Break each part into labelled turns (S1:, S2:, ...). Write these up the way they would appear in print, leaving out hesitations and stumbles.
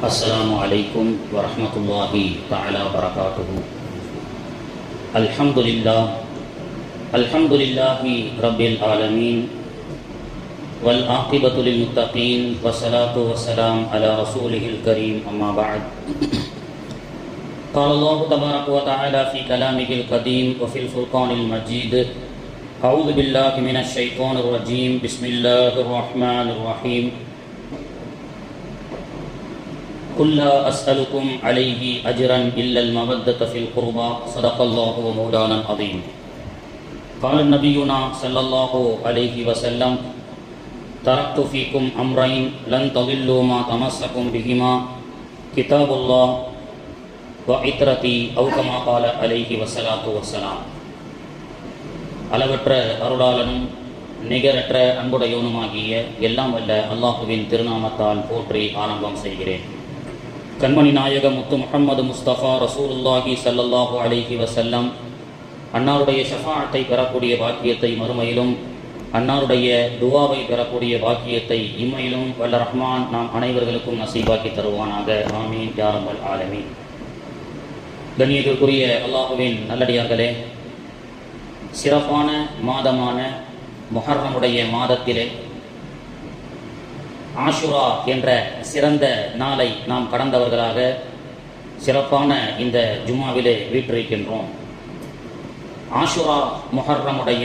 S1: السلام عليكم ورحمة الله تعالى وبركاته. الحمد لله رب العالمين والعاقبة للمتقين والصلاة والسلام على رسوله الكريم أما بعد. قال الله تبارك وتعالى في كلامه القديم وفي الفرقان المجيد: أعوذ بالله من الشيطان الرجيم، بسم الله الرحمن الرحيم. قل لا أسألكم عليه أجرا إلا المودة في القربى، صدق الله ومولانا العظيم. قال نبينا صلى الله عليه وسلم: تركت فيكم أمرين لن تضلوا ما تمسكم بهما، كتاب الله وعترتي، أو كما قال عليه والصلاة والسلام. அளவற்ற அருளாளனும் நிகரற்ற அன்புடையவனுமாகிய எல்லாம் வல்ல அல்லாஹுவின் திருநாமத்தால் போற்றி ஆரம்பம் செய்கிறேன். கண்மணி நாயகம் முத்து முஹம்மது முஸ்தபா ரசூலுல்லாஹி ஸல்லல்லாஹு அலைஹி வஸல்லம் அன்னாருடைய ஷஃபாஅத்தை பெறக்கூடிய பாக்கியத்தை மறுமையிலும், அன்னாருடைய துவாவை பெறக்கூடிய பாக்கியத்தை இம்மையிலும் வல்ல ரஹ்மான் நாம் அனைவர்களுக்கும் நசீபாக்கி தருவானாக. ஆமீன் யா ரப்பல் ஆலமீன். கண்ணியத்திற்குரிய அல்லாஹுவின் நல்லடியார்களே, சிறப்பான மாதமான முஹர்ரமுடைய மாதத்திலே ஆஷுரா என்ற சிறந்த நாளை நாம் கடந்தவர்களாக சிறப்பான இந்த ஜும்மாவிலே வீற்றிருக்கின்றோம். ஆஷுரா முஹர்ரமுடைய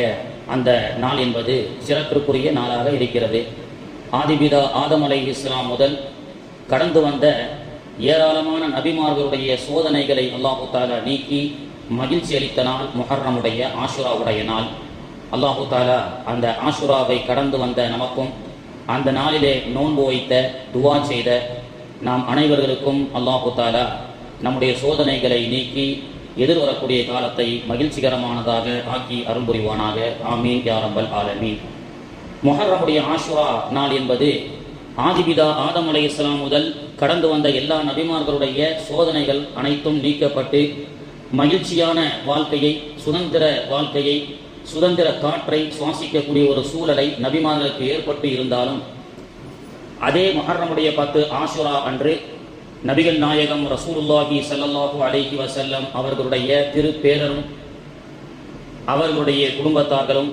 S1: அந்த நாள் என்பது சிறப்பிற்குரிய நாளாக இருக்கிறது. ஆதிபிதா ஆதம் அலைஹிஸ்ஸலாம் முதல் கடந்து வந்த ஏராளமான நபிமார்களுடைய சோதனைகளை அல்லாஹு தாலா நீக்கி மகிழ்ச்சி அளித்த நாள் முஹர்ரமுடைய ஆஷுராவுடைய நாள். அல்லாஹு தாலா அந்த ஆஷுராவை கடந்து வந்த நமக்கும் அந்த நாளிலே நோன்பு வைத்த துவா செய்த நாம் அனைவர்களுக்கும் அல்லாஹு தாலா நம்முடைய சோதனைகளை நீக்கி எதிர்வரக்கூடிய காலத்தை மகிழ்ச்சிகரமானதாக ஆக்கி அருள் புரிவானாக. ஆமீன் யா ரப்பல் ஆலமீன். முஹர்ரமுடைய ஆஷுரா நாள் என்பது ஆதிபிதா ஆதம் அலைஹிஸ்ஸலாம் முதல் கடந்து வந்த எல்லா நபிமார்களுடைய சோதனைகள் அனைத்தும் நீக்கப்பட்டு மகிழ்ச்சியான வாழ்க்கையை, சுதந்திர வாழ்க்கையை, சுதந்திர காற்றை சுவாசிக்கக்கூடிய ஒரு சூழலை நபிமார்களுக்கு ஏற்பட்டு இருந்தாலும், அதே முஹர்ரமுடைய 10 ஆஷுரா அன்று நபிகள் நாயகம் ரசூலுல்லாஹி ஸல்லல்லாஹு அலைஹி வஸல்லம் அவர்களுடைய திருப்பேரரும் அவர்களுடைய குடும்பத்தார்களும்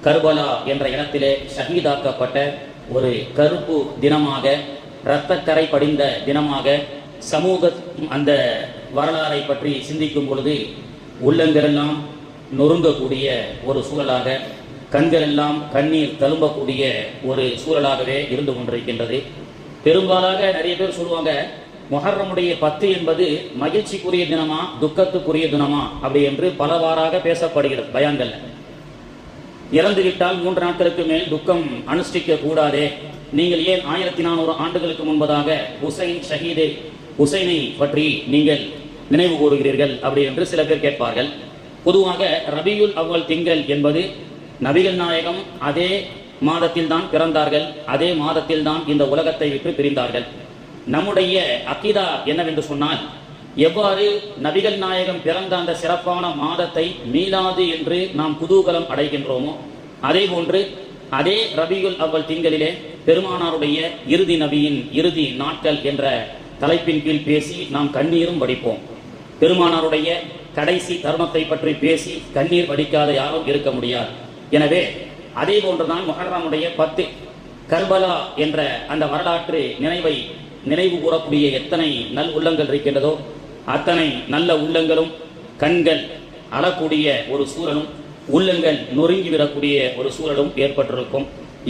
S1: கர்பலா என்ற இடத்திலே ஷஹீதாக்கப்பட்ட ஒரு கருப்பு தினமாக, இரத்தக்கரை படிந்த தினமாக சமூக அந்த வரலாறை பற்றி சிந்திக்கும் பொழுது உள்ளங்களெல்லாம் நொறுங்கக்கூடிய ஒரு சூழலாக, கண்கள் எல்லாம் கண்ணீர் தழும்பக்கூடிய ஒரு சூழலாகவே இருந்து கொண்டிருக்கின்றது. பெரும்பாலாக நிறைய பேர் சொல்லுவாங்க, முஹர்ரமுடைய 10 என்பது மகிழ்ச்சிக்குரிய தினமா துக்கத்துக்குரிய தினமா அப்படி என்று பலவாறாக பேசப்படுகிறது பயான்கள். இறந்துவிட்டால் 3 நாட்களுக்கு மேல் துக்கம் அனுஷ்டிக்க கூடாதே, நீங்கள் ஏன் 1400 ஆண்டுகளுக்கு முன்பதாக ஹுசைனை பற்றி நீங்கள் நினைவு கூறுகிறீர்கள் அப்படி என்று சில பேர் கேட்பார்கள். பொதுவாக ரபியுல் அவ்வல் திங்கள் என்பது நபிகள் நாயகம் அதே மாதத்தில் தான் பிறந்தார்கள், அதே மாதத்தில் தான் இந்த உலகத்தை விட்டு பிரிந்தார்கள். நம்முடைய அகீதா என்னவென்று சொன்னால், எவ்வாறு நபிகள் நாயகம் பிறந்த அந்த சிறப்பான மாதத்தை மீலாது என்று நாம் குதூகலம் அடைகின்றோமோ, அதே போன்று அதே ரபியுல் அவ்வல் திங்களிலே பெருமானாருடைய இறுதி நபியின் இறுதி நாட்கள் என்ற தலைப்பின் கீழ் பேசி நாம் கண்ணீரும் வடிப்போம். பெருமானாருடைய கடைசி தருணத்தை பற்றி பேசி கண்ணீர் வடிக்காத யாரும் இருக்க முடியாது. எனவே அதே போன்றுதான் முஹர்ரமுடைய 10 கர்பலா என்ற அந்த வரலாற்று நினைவு கூறக்கூடிய எத்தனை நல் உள்ளங்கள் இருக்கின்றதோ அத்தனை நல்ல உள்ளங்களும், கண்கள் அழக்கூடிய ஒரு சூழலும், உள்ளங்கள் நொறுங்கிவிடக்கூடிய ஒரு சூழலும் ஏற்பட்டிருக்கும்.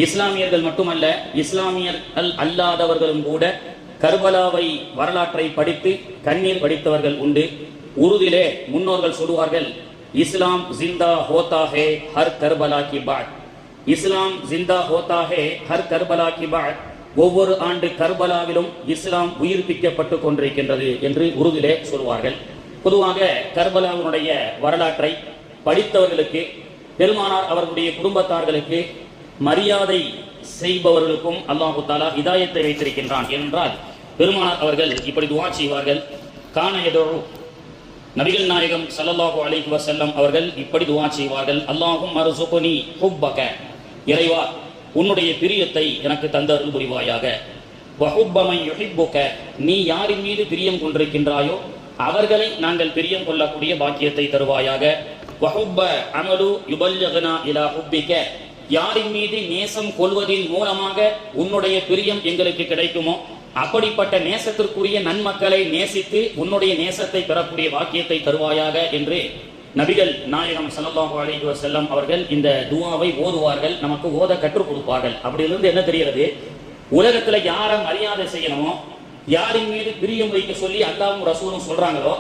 S1: இஸ்லாமியர்கள் மட்டுமல்ல, இஸ்லாமியர்கள் அல்லாதவர்களும் கூட கர்பலாவை வரலாற்றை படித்து கண்ணீர் வடித்தவர்கள் உண்டு. உருதிலே முன்னோர்கள் சொல்லுவார்கள், இஸ்லாம் ஜிந்தா ஹோதா ஹே ஹர் கர்பலா கி பாத். இஸ்லாம் ஜிந்தா ஹோதா ஹே ஹர் கர்பலா கி பாத். ஒவ்வொரு ஆண்டு கர்பலாவிலும் இஸ்லாம் உயிர்ப்பிக்கப்பட்டு கொண்டிருக்கின்றது என்று உருதிலே சொல்வார்கள். பொதுவாக கர்பலாவினுடைய வரலாற்றை படித்தவர்களுக்கு, பெருமானார் அவர்களுடைய குடும்பத்தார்களுக்கு மரியாதை செய்பவர்களுக்கும் அல்லாஹு தாலா ஹிதாயத்தை வைத்திருக்கின்றான். என்றால் பெருமானார் அவர்கள் இப்படி துஆ செய்வார்கள். கான யதுஉ, நபிகள் நாயகம் ஸல்லல்லாஹு அலைஹி வஸல்லம் அவர்கள் இப்படி துஆ செய்வார்கள். அல்லாஹும் அர்ஸுக்னி ஹுப்பக, இறைவா உன்னுடைய பிரியத்தை எனக்கு தந்தருள் புரிவாயாக. வஹுப்ப மன் யுஹிப்புக, நீ யாரின் மீது பிரியம் கொண்டிருக்கின்றாயோ அவர்களை நாங்கள் பிரியம் கொள்ளக்கூடிய பாக்கியத்தை தருவாயாக. வஹுப்ப அமலு யுபல்லிகுனா இலா ஹுப்பிக, யாரின் மீது நேசம் கொள்வதின் மூலமாக உன்னுடைய பிரியம் எங்களுக்கு கிடைக்குமோ அப்படிப்பட்ட நேசத்திற்குரிய நன்மக்களை நேசித்து உன்னுடைய நேசத்தை பெறக்கூடிய வாக்கியத்தை தருவாயாக என்று நபிகள் நாயகம் ஸல்லல்லாஹு அலைஹி வஸல்லம் அவர்கள் இந்த துஆவை ஓதுவார்கள், நமக்கு ஓத கற்றுக் கொடுப்பார்கள். அப்படியிலிருந்து என்ன தெரிகிறது, உலகத்துல யாரை மரியாதை செய்யணுமோ, யாரின் மீது பிரியம் வைக்க சொல்லி அல்லாஹ்வும் ரசூலும் சொல்றாங்களோ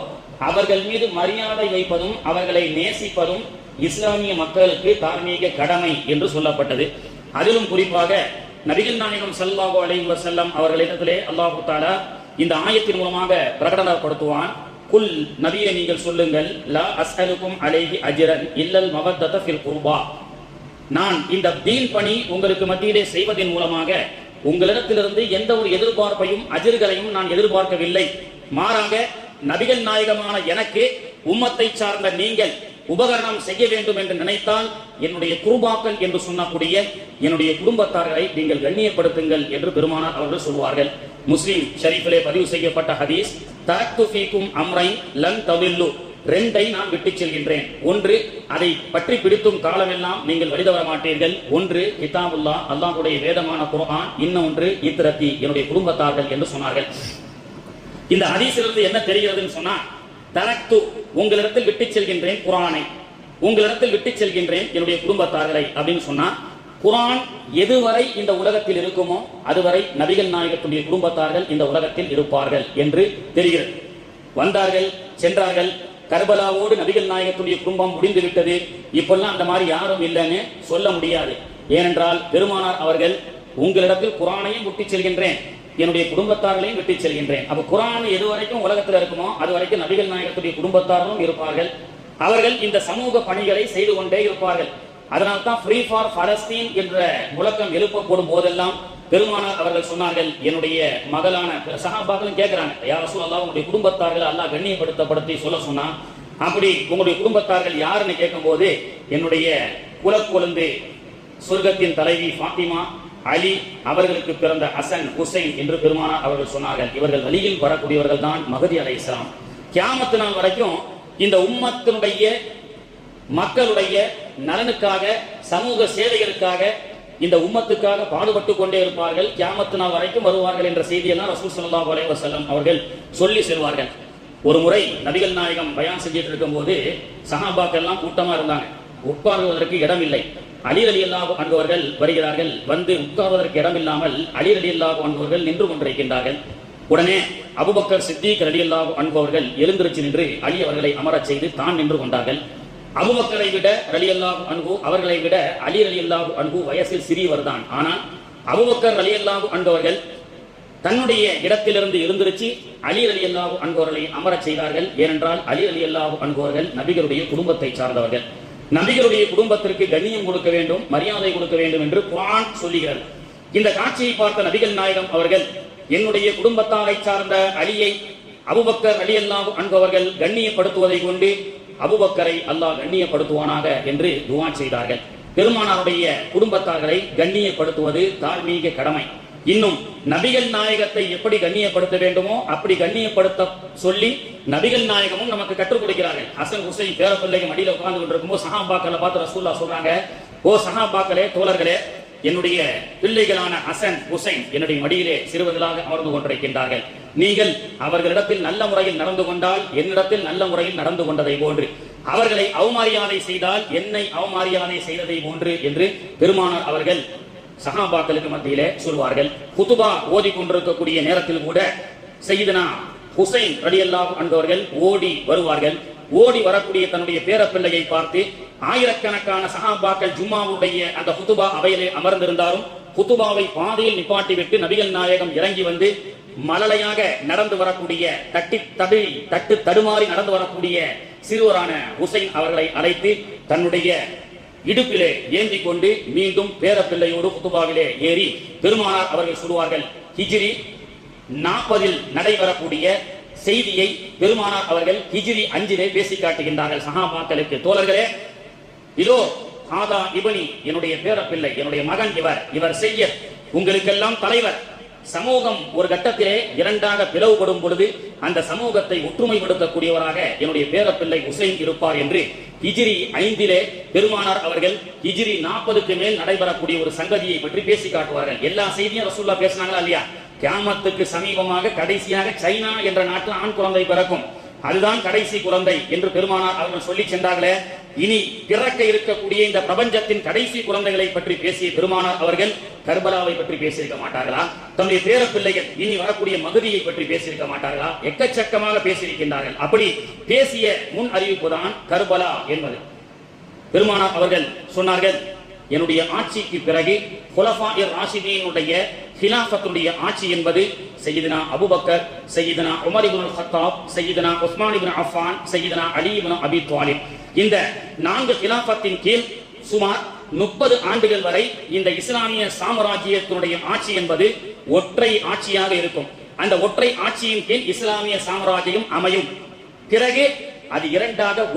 S1: அவர்கள் மீது மரியாதை வைப்பதும் அவர்களை நேசிப்பதும் இஸ்லாமிய மக்களுக்கு தார்மீக கடமை என்று சொல்லப்பட்டது. அதிலும் குறிப்பாக நபிகள் நாயகம் ஸல்லல்லாஹு அலைஹி வஸல்லம் அவர்களிடத்திலே அல்லாஹ் தஆலா இந்த ஆயத்தின் மூலமாக பிரகடனப்படுத்துவான். குல், நபியே நீங்கள் சொல்லுங்கள், லா அஸ்அலுக்கும் அலைஹி அஜ்ரன் இல்லல் மவத்தத ஃபில் குர்பா, நான் இந்த தீன் பணி உங்களுக்கு மத்தியிலே செய்வதன் மூலமாக உங்களிடத்திலிருந்து எந்த ஒரு எதிர்பார்ப்பையும் அஜர்களையும் நான் எதிர்பார்க்கவில்லை. மாறாக நபிகள் நாயகமான எனக்கு உம்மத்தை சார்ந்த நீங்கள் உபகரணம் செய்ய வேண்டும் என்று நினைத்தால் என்னுடைய குர்பாக்கள் என்று சொன்னக்கூடிய என்னுடைய குடும்பத்தார்களை நீங்கள் கண்ணியப்படுத்துங்கள் என்று பெருமானார் அவர்கள் சொல்வார்கள். முஸ்லிம் ஷரீஃபிலே பதிவு செய்யப்பட்ட ஹதீஸ், தரக்து ஃபீக்கும் அம்ரைன் லன் தவில்லு, ரெண்டை நான் விட்டுச் செல்கின்றேன். ஒன்று, அதை பற்றி பிடித்தும் காலமெல்லாம் நீங்கள் வழிதவர மாட்டீர்கள். ஒன்று கிதாபுல்லா, அல்லாஹ்வுடைய வேதமான குர்ஆன். இன்னொன்று இத்ரத்தி, என்னுடைய குடும்பத்தார்கள் என்று சொன்னார்கள். இந்த ஹதீஸிலிருந்து என்ன தெரிகிறதுன்னு சொன்னா, தரக்து, உங்களிடத்தில் விட்டுச் செல்கின்றேன் குர்ஆனை, உங்களிடத்தில் விட்டுச் செல்கின்றேன் என்னுடைய குடும்பத்தார்களை அப்படின்னு சொன்னா, குர்ஆன் எதுவரை இந்த உலகத்தில் இருக்குமோ அதுவரை நபிகள் நாயகத்துடைய குடும்பத்தார்கள் இந்த உலகத்தில் இருப்பார்கள் என்று தெரிகிறது. வந்தார்கள், சென்றார்கள். கர்பலாவோடு நபிகள் நாயகத்துடைய குடும்பம் முடிந்து விட்டது. இப்பெல்லாம் அந்த மாதிரி யாரும் இல்லைன்னு சொல்ல முடியாது. ஏனென்றால் பெருமானார் அவர்கள், உங்களிடத்தில் குர்ஆனையும் விட்டுச் செல்கின்றேன், என்னுடைய குடும்பத்தார்களையும் விட்டுச் செல்கின்றேன். அப்ப குர்ஆன் எது வரைக்கும் உலகத்தில் இருக்குமோ அது வரைக்கும் நபிகள் நாயகத்துடைய குடும்பத்தார்களும் இருப்பார்கள். அவர்கள் இந்த சமூக பணிகளை செய்து கொண்டே இருப்பார்கள். அதனால்தான் ஃப்ரீ ஃபார் பலஸ்தீன் என்ற முழக்கம் எழுப்பப்படும் போதெல்லாம் பெருமானார் அவர்கள் சொன்னார்கள், என்னுடைய மகளான சஹாபாக்களும் கேட்கிறாங்க, யா ரசூலல்லாஹ், உங்களுடைய குடும்பத்தார்கள் அல்லாஹ் கண்ணியப்படுத்தப்படுத்தி சொல்ல சொன்னா, அப்படி உங்களுடைய குடும்பத்தார்கள் யாருன்னு கேட்கும் போது, என்னுடைய குலக்குழந்தை சொர்க்கத்தின் தலைவி ஃபாத்திமா, அலி, அவர்களுக்கு பிறந்த ஹசன், ஹுசைன் என்று பெருமானார் அவர்கள் சொன்னார்கள். இவர்கள் வழியில் வரக்கூடியவர்கள் தான் மஹதி அலைஹிஸ்ஸலாம். கியாமத் நாள் வரைக்கும் இந்த உம்மத்தினுடைய மக்களுடைய நலனுக்காக, சமூக சேவைகளுக்காக, இந்த உம்மத்துக்காக பாடுபட்டு கொண்டே இருப்பார்கள். கியாமத் நாள் வரைக்கும் வருவார்கள் என்ற செய்தியெல்லாம் ரசூல் ஸல்லல்லாஹு அலைஹி வஸல்லம் அவர்கள் சொல்லி செல்வார்கள். ஒரு முறை நபிகள் நாயகம் பயான் செஞ்சிட்டு இருக்கும் போது சஹாபாக்கள் எல்லாம் கூட்டமா இருந்தாங்க. உட்கார்வதற்கு இடம் இல்லை. அலி ரலியல்லாஹு அன்ஹு அவர்கள் வருகிறார்கள். வந்து உட்கார்வதற்கு இடம் இல்லாமல் அலி ரலியல்லாஹு அன்ஹு அவர்கள் நின்று கொண்டிருக்கின்றார்கள். உடனே அபூபக்கர் சித்திக் ரலியல்லாஹு அன்ஹு அவர்கள் எழுந்திருச்சு நின்று அலி அவர்களை அமரச் செய்து தான் நின்று கொண்டார்கள். அபூபக்கரை விட ரலியல்லாஹு அன்ஹு, அவர்களை விட அலி ரலியல்லாஹு அன்ஹு வயசில் சிறியவர் தான். ஆனால் அபூபக்கர் ரலியல்லாஹு அன்ஹு அவர்கள் தன்னுடைய இடத்திலிருந்து எழுந்திருச்சு அலி ரலியல்லாஹு அன்ஹு அவர்களை அமரச் செய்தார்கள். ஏனென்றால் அலி ரலியல்லாஹு அன்ஹு அவர்கள் நபிகளுடைய குடும்பத்தை சார்ந்தவர்கள். நபிகளுடைய குடும்பத்திற்கு கண்ணியம் கொடுக்க வேண்டும், மரியாதை கொடுக்க வேண்டும் என்று குர்ஆன் சொல்லுகிறது. இந்த காட்சியை பார்த்த நபிகள் நாயகம் அவர்கள், என்னுடைய குடும்பத்தாரை சார்ந்த அலியை அபூபக்கர் ரலியல்லாஹு அன்ஹு அவர்கள் கண்ணியப்படுத்துவதை கொண்டு அபூபக்கரை அல்லாஹ் கண்ணியப்படுத்துவானாக என்று துஆ செய்தார்கள். பெருமானாருடைய குடும்பத்தார்களை கண்ணியப்படுத்துவது தார்மீக கடமை. இன்னும் நபிகள் நாயகத்தை எப்படி கண்ணியப்படுத்த வேண்டுமோ அப்படி கண்ணியப்படுத்த சொல்லி நபிகள் நாயகமும் நமக்கு கற்றுக் கொடுக்கிறார்கள். ஹசன் ஹுசைன் பேர பிள்ளைங்க மடியில உட்கார்ந்து கொண்டிருக்கும்போது சஹாபாக்களை பார்த்து ரசூலுல்லாஹ் சொல்றாங்க, ஓ சஹாபாக்களே, தோழர்களே, என்னுடைய பிள்ளைகளான ஹசன் ஹுசைன் என்னுடைய மடியிலே சிறுவர்களாக அமர்ந்து கொண்டிருக்கின்றார்கள். நீங்கள் அவர்களிடத்தில் நல்ல முறையில் நடந்து கொண்டால் என்னிடத்தில் நல்ல முறையில் நடந்து கொண்டதை போன்று, அவர்களை அவமரியாதை செய்தால் என்னை அவமரியாதை செய்ததை போன்று என்று பெருமானார் அவர்கள் சஹாபாக்களுக்கு மத்தியிலே சொல்வார்கள். குதுபா ஓதி கொண்டிருக்கக்கூடிய நேரத்தில் கூட சையதுனா ஹுசைன் ரலியல்லாஹு அன்ஹு அவர்கள் ஓடி வருவார்கள். ஓடி வரக்கூடிய தன்னுடைய பேரப்பிள்ளையை பார்த்து ஆயிரக்கணக்கான சஹாபாக்கள் ஜும்மாவுடைய அந்த குதுபா அவையிலே அமர்ந்திருந்தாலும் குதுபாவை பாதையில் நிப்பாட்டி விட்டு நபிகள் நாயகம் இறங்கி வந்து மலலையாக நடந்து வரக்கூடிய தட்டு தடுமாறி நடந்து வரக்கூடிய சிறுவரான ஹுசைன் அவர்களை அழைத்து தன்னுடைய இடுப்பிலே ஏந்தி கொண்டு மீண்டும் பேரப்பிள்ளையோடு குதுபாவிலே ஏறி பெருமானார் அவர்கள் சொல்வார்கள். ஹிஜ்ரி 40 நடைபெறக்கூடிய செய்தியை பெருமானார் அவர்கள் ஹிஜ்ரி 5 பேசி காட்டுகின்றார்கள் சஹாபாக்களுக்கு. தோழர்களே, இதோ ஆதா இப்னி, என்னுடைய பேரப்பிள்ளை, என்னுடைய மகன், இவர் செய்ய உங்களுக்கெல்லாம் தலைவர், சமூகம் ஒரு கட்டத்திலே இரண்டாக பிளவுபடும் பொழுது அந்த சமூகத்தை ஒற்றுமைப்படுத்தக்கூடியவராக என்னுடைய பேரப்பிள்ளை உசைன் இருப்பார் என்று ஹிஜ்ரி 5 பெருமானார் அவர்கள் ஹிஜ்ரி 40க்கு மேல் நடைபெறக்கூடிய ஒரு சங்கதியை பற்றி பேசி காட்டுவார்கள். எல்லா செய்தியும் ரசூலுல்லாஹ் பேசினாங்களா இல்லையா? கியாமத்துக்கு சமீபமாக கடைசியாக சைனா என்ற நாட்டில் ஆண் குழந்தை பிறக்கும், அதுதான் கடைசி குழந்தை என்று பெருமானார் அவர்கள் சொல்லி சென்றார்களே. இனி பிறக்க இருக்கக்கூடிய இந்த பிரபஞ்சத்தின் கடைசி குழந்தைகளை பற்றி பேசிய பெருமானார் அவர்கள் கர்பலாவை பற்றி பேசியிருக்க மாட்டார்களா? தன்னுடைய பேரப்பிள்ளைகள் இனி வரக்கூடிய மகதியை பற்றி பேசியிருக்க மாட்டார்களா? எக்கச்சக்கமாக பேசியிருக்கின்றார்கள். அப்படி பேசிய முன் அறிவிப்பு தான் கர்பலா என்பது. பெருமானார் அவர்கள் சொன்னார்கள், என்னுடைய ஆட்சிக்கு பிறகு குலஃபாஇர் ராஷிதீனுடைய ஹிலாஃபத்துடைய ஆட்சி என்பது சையதுனா அபூபக்கர், சையதுனா உமர் இப்னுல் கத்தாப், சையதுனா உஸ்மான் இப்னு அஃபான், சையதுனா அலி இப்னு அபி தாலிப், இந்த 4 ஹிலாஃபத்தின் கீழ் சுமார் 30 ஆண்டுகள் வரை இந்த இஸ்லாமிய சாம்ராஜ்யத்தினுடைய ஆட்சி என்பது ஒற்றை ஆட்சியாக இருக்கும். அந்த ஒற்றை ஆட்சியின் கீழ் இஸ்லாமிய சாம்ராஜ்யம் அமையும். பிறகு அது இரண்டாக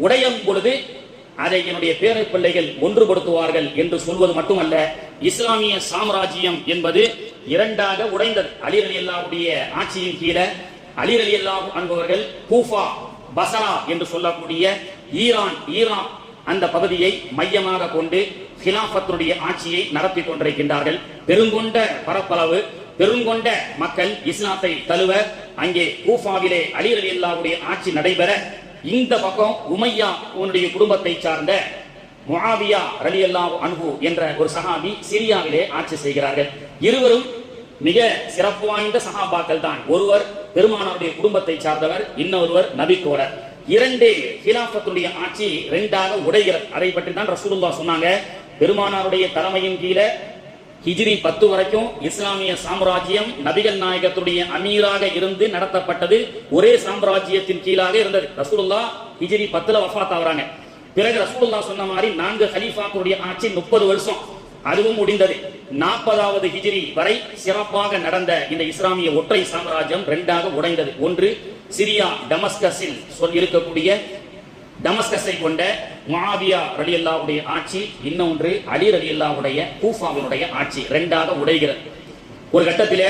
S1: உடையும் பொழுது அதை என்னுடைய பேர பிள்ளைகள் ஒன்றுபடுத்துவார்கள் என்று சொல்வது மட்டுமல்ல, இஸ்லாமிய சாம்ராஜ்யம் என்பது இரண்டாக உடைந்தது. அலி ரலியல்லாஹுடைய ஆட்சியின் கீழே அலி ரலியல்லாஹு அன்ஹு கூஃபா, பஸரா என்று சொல்லக்கூடிய ஈரான் அந்த பகுதியை மையமாக கொண்டு ஹிலாஃபத்துடைய ஆட்சியை நடத்தி கொண்டிருக்கின்றார்கள். பெருங்கொண்ட பரப்பளவு, பெருங்கொண்ட மக்கள் இஸ்லாத்தை தழுவ அங்கே கூஃபாவிலே அலி ரலியல்லாஹுடைய ஆட்சி நடைபெற, இந்த பக்கம் உமையா உன்னுடைய குடும்பத்தை சார்ந்த முஆவியா ரலியல்லாஹு அன்ஹு என்ற ஒரு சஹாபி சிரியாவிலே ஆட்சி செய்கிறார்கள். இருவரும் மிக சிறப்பு வாய்ந்த சஹாபாக்கள் தான். ஒருவர் பெருமானாருடைய குடும்பத்தை சார்ந்தவர், இன்னொருவர் நபித்தோழர். 2 ஹிலாஃபத்துடைய ஆட்சி 2ஆக உடைகிறது. அதை பற்றி தான் ரசூலுல்லாஹ் சொன்னாங்க. பெருமானாருடைய தலைமையின் கீழே ஹிஜ்ரி 10 வரைக்கும் இஸ்லாமிய சாம்ராஜ்யம் நபிகள் நாயகத்துடைய அமீராக இருந்து நடத்தப்பட்டது. ஒரே சாம்ராஜ்யத்தின் கீழாக இருந்தது. ரசூலுல்லாஹ் ஹிஜ்ரி 10 வஃபாத் ஆவறாங்க. பிறகு ரசூலுல்லாஹ் சொன்ன மாதிரி 4 கலீஃபாக்களுடைய ஆட்சி 30 வருஷம், அதுவும் முடிந்தது. 40வது ஹிஜ்ரி வரை சிறப்பாக நடந்த இந்த இஸ்லாமிய ஒற்றை சாம்ராஜ்யம் 2ஆக உடைந்தது. ஒன்று சிரியா டமஸ்கஸில் இருக்கக்கூடிய டமஸ்கஸை கொண்ட முஆவியா ரலியல்லாஹுடைய ஆட்சி, இன்னொன்று அலி ரலியல்லாஹுடைய கூஃபாவினுடைய ஆட்சி 2ஆக உடைகிறது. ஒரு கட்டத்திலே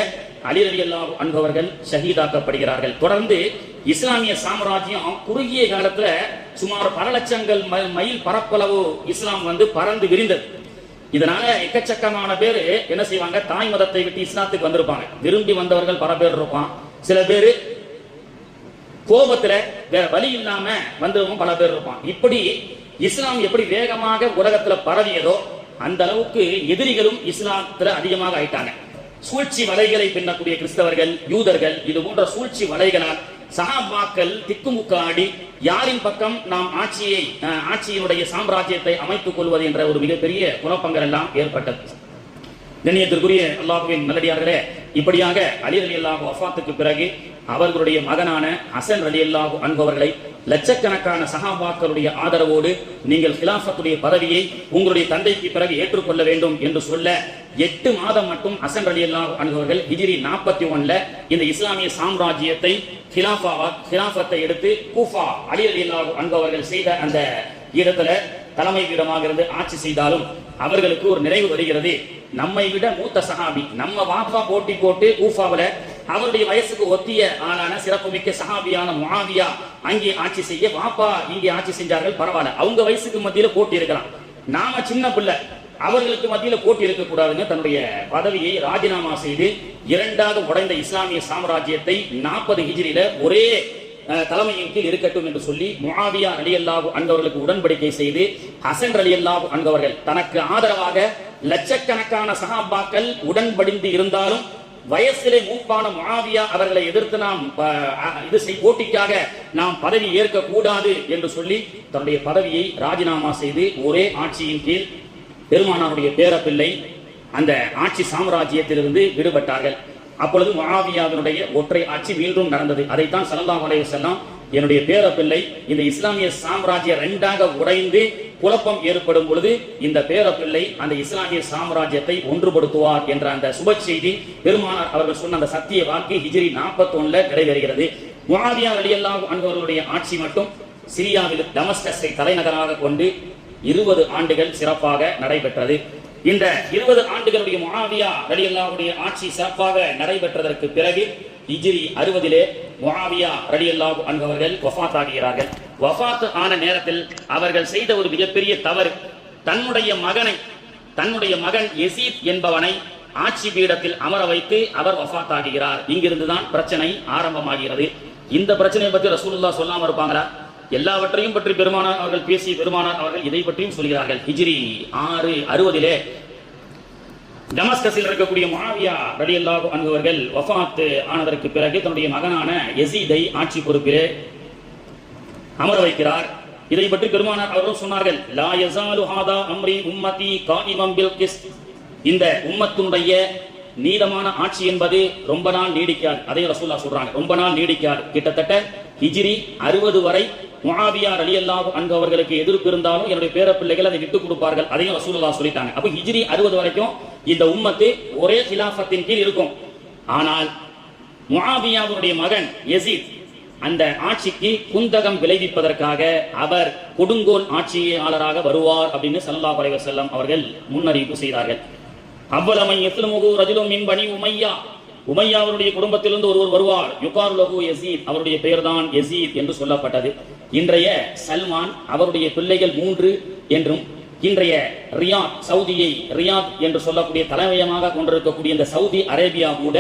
S1: அலி ரலியல்லாஹு அன்ஹு அவர்கள் ஷஹீதாக்கப்படுகிறார்கள். தொடர்ந்து இஸ்லாமிய சாம்ராஜ்யம் குறுகிய காலத்துல சுமார் பல லட்சங்கள் மைல் பரப்பளவு இஸ்லாம் பறந்து விரிந்தது. இதனால எக்கச்சக்கமான பேர் என்ன செய்வாங்க, தாய் மதத்தை விட்டு இஸ்லாத்துக்கு வந்திருப்பாங்க. விரும்பி வந்தவர்கள் பல பேர் இருப்பான். சில பேர் கோபத்துல வேற வழி இல்லாம வந்தவங்க பல பேர் இருப்பான். இப்படி இஸ்லாம் எப்படி வேகமாக உலகத்துல பரவியதோ அந்த அளவுக்கு எதிரிகளும் இஸ்லாத்துல அதிகமாக ஆயிட்டாங்க. சூழ்ச்சி வலைகளை பின்னக்கூடிய கிறிஸ்தவர்கள், யூதர்கள், இது போன்ற சூழ்ச்சி வலைகளால் சஹாபாக்கள் திக்குமுக்காடி யாரின் பக்கம் நாம் ஆட்சியினுடைய சாம்ராஜ்யத்தை அமைத்துக் கொள்வது என்ற ஒரு மிகப்பெரிய குழப்பங்கள் எல்லாம் ஏற்பட்டது. கண்ணியத்திற்குரிய அல்லாஹ்வின் நல்லடியார்களே, இப்படியாக அலி ரலியல்லாஹு வஃபாத்துக்கு பிறகு அவர்களுடைய மகனான ஹசன் ரலியல்லாஹு அன்ஹு அவர்களை லட்சக்கணக்கான சஹாபாக்களுடைய ஆதரவோடு நீங்கள் கிலாஃபத்துடைய பதவியை உங்களுடைய தந்தைக்கு பிறகு ஏற்றுக்கொள்ள வேண்டும் என்று சொல்ல 8 மாதம் மட்டும் ஹசன் ரலியல்லாஹு அன்ஹு அவர்கள் ஹிஜ்ரி 41 இந்த இஸ்லாமிய சாம்ராஜ்யத்தை கிலாஃபத்தை எடுத்து கூஃபா அலி ரலியல்லாஹு அன்ஹு அவர்கள் செய்த அந்த இடத்துல தலைமை பீடமாக இருந்து ஆட்சி செய்தாலும் அவர்களுக்கு ஒரு நிறைவு வருகிறது. நம்மை விட மூத்த சஹாபி, நம்ம வாப்பா போட்டி போட்டு கூஃபாவில் அவருடைய வயசுக்கு ஒத்திய ஆளான சிறப்புமிக்க சஹாபியான முஆவியா அங்கே ஆட்சி செய்ய, வாப்பா இங்கே ஆட்சி செஞ்சார்கள், பரவாயில்ல, அவங்க வயசுக்கு மத்தியில போட்டி இருக்கலாம், நாம சின்ன பிள்ளை, அவர்களுக்கு மத்தியில போட்டி இருக்கக்கூடாதுன்னு தன்னுடைய பதவியை ராஜினாமா செய்து 2ஆக உடைந்த இஸ்லாமிய சாம்ராஜ்யத்தை 40 ஹிஜ்ரியில ஒரே தலைமையின் கீழ் இருக்கட்டும் என்று சொல்லி முஆவியா ரலியல்லாஹு அன்ஹு அவர்களுக்கு உடன்படிக்கை செய்து ஹசன் ரலியல்லாஹு அன்ஹு அவர்கள் தனக்கு ஆதரவாக லட்சக்கணக்கான சஹாபாக்கள் உடன்படிந்து இருந்தாலும் வயசிலே மூப்பான முஆவியா அவர்களை எதிர்த்து நாம் போட்டிக்காக நாம் பதவி ஏற்க கூடாது என்று சொல்லி தன்னுடைய பதவியை ராஜினாமா செய்து ஒரே ஆட்சியின் கீழ் பெருமானாருடைய பேரப்பிள்ளை அந்த ஆட்சி சாம்ராஜ்யத்திலிருந்து விடுபட்டார்கள். அப்பொழுது முஆவியாவினுடைய ஒற்றை ஆட்சி மீண்டும் நடந்தது. அதைத்தான் ஸல்லல்லாஹு அலைஹி வஸல்லம் என்னுடைய பேரப்பிள்ளை இந்த இஸ்லாமிய சாம்ராஜ்யம் 2ஆக உடைந்து குழப்பம் ஏற்படும் பொழுது இந்த பேரப்பிள்ளை அந்த இஸ்லாமிய சாம்ராஜ்யத்தை ஒன்றுபடுத்துவார் என்ற அந்த சுப செய்தி பெருமானார் அவர்கள் சொன்ன அந்த சத்திய வாக்கு ஹிஜ்ரி 41 நிறைவேறுகிறது. முஆவியா ரலியல்லாஹு அன்ஹு அவர்களுடைய ஆட்சி மட்டும் சிரியாவில் டமஸ்கஸை தலைநகராக கொண்டு 20 ஆண்டுகள் சிறப்பாக நடைபெற்றது. இந்த 20 ஆண்டுகளுடைய முஆவியா ரலியல்லாஹுடைய ஆட்சி சிறப்பாக நடைபெற்றதற்கு பிறகு ஹிஜ்ரி 60 முஆவியா ரலியல்லாஹு அன்ஹு அவர்கள் வஃபாத் ஆகிறார்கள். வஃபாத் ஆன நேரத்தில் அவர்கள் செய்த ஒரு மிகப்பெரிய தவறு, தன்னுடைய மகன் யசீத் என்பவனை ஆட்சி பீடத்தில் அமர வைத்து அவர் வஃபாத் ஆகிறார். இங்கிருந்துதான் பிரச்சனை ஆரம்பமாகிறது. இந்த பிரச்சனையை பற்றி ரசூலுல்லாஹ் சொல்லாம இருப்பாங்களா? எல்லாவற்றையும் பற்றி பெருமானார் அவர்கள் பேசி பெருமானார் அவர்கள் இதை பற்றியும் சொல்கிறார்கள். ஹிஜ்ரி 660 டமஸ்கஸில் இருக்கக்கூடிய முஆவியா ரலியல்லாஹு அன்ஹு அவர்கள் வஃபாத் ஆனதற்கு பிறகு தன்னுடைய மகனான யசீதை ஆட்சி பொறுப்பிலே அமர வைக்கிறார். இதை பற்றி பெருமானார் அவர்கள் சொன்னார்கள், லா யஸாலு ஹாதா அம்ரி உம்மதி காயிமம் பில் கிஸ்த். இந்த உம்மத்துடைய நீதமான ஆட்சி என்பது ரொம்ப நாள் நீடிக்காது. அதே ரசூலுல்லாஹ் சொல்றாங்க, ரொம்ப நாள் நீடிக்காது. கிட்டத்தட்ட ஹிஜ்ரி 60 வரை முஆவியா ரலியல்லாஹு அன்ஹு அவர்களுக்கு எதிர்ப்பு இருந்தாலும் என்னுடைய பேரப்பிள்ளைகள் அதை விட்டுக் கொடுப்பார்கள். அதையும் ரசூலுல்லாஹ் சொல்லிட்டாங்க. அப்ப ஹிஜ்ரி 60 வரைக்கும் இந்த உம்மத்து ஒரே கிலாஃபத்தின் கீழ் இருக்கும். ஆனால் முஆவியாவுடைய மகன் யசீத் அந்த ஆட்சிக்கு குந்தகம் விளைவிப்பதற்காக அவர் கொடுங்கோல் ஆட்சியாளராக வருவார் அப்படின்னு ஸல்லல்லாஹு அலைஹி வஸல்லம் அவர்கள் முன்னறிவிப்பு செய்தார்கள். அவ்வளமை யஸ்லுமுஹு ரஜுலுன் மின் பனி உமையா, உமையாவுடைய குடும்பத்திலிருந்து ஒருவர் வருவார். யுகாரு லஹு யஸீத், அவருடைய பெயர்தான் யஸீத் என்று சொல்லப்பட்டது. இன்றைய சல்மான் அவருடைய பிள்ளைகள் 3 என்றும், இன்றைய ரியாத், சவுதியை ரியாத் என்று சொல்லக்கூடிய தலைமையமாக கொண்டிருக்கக்கூடிய இந்த சவுதி அரேபியா கூட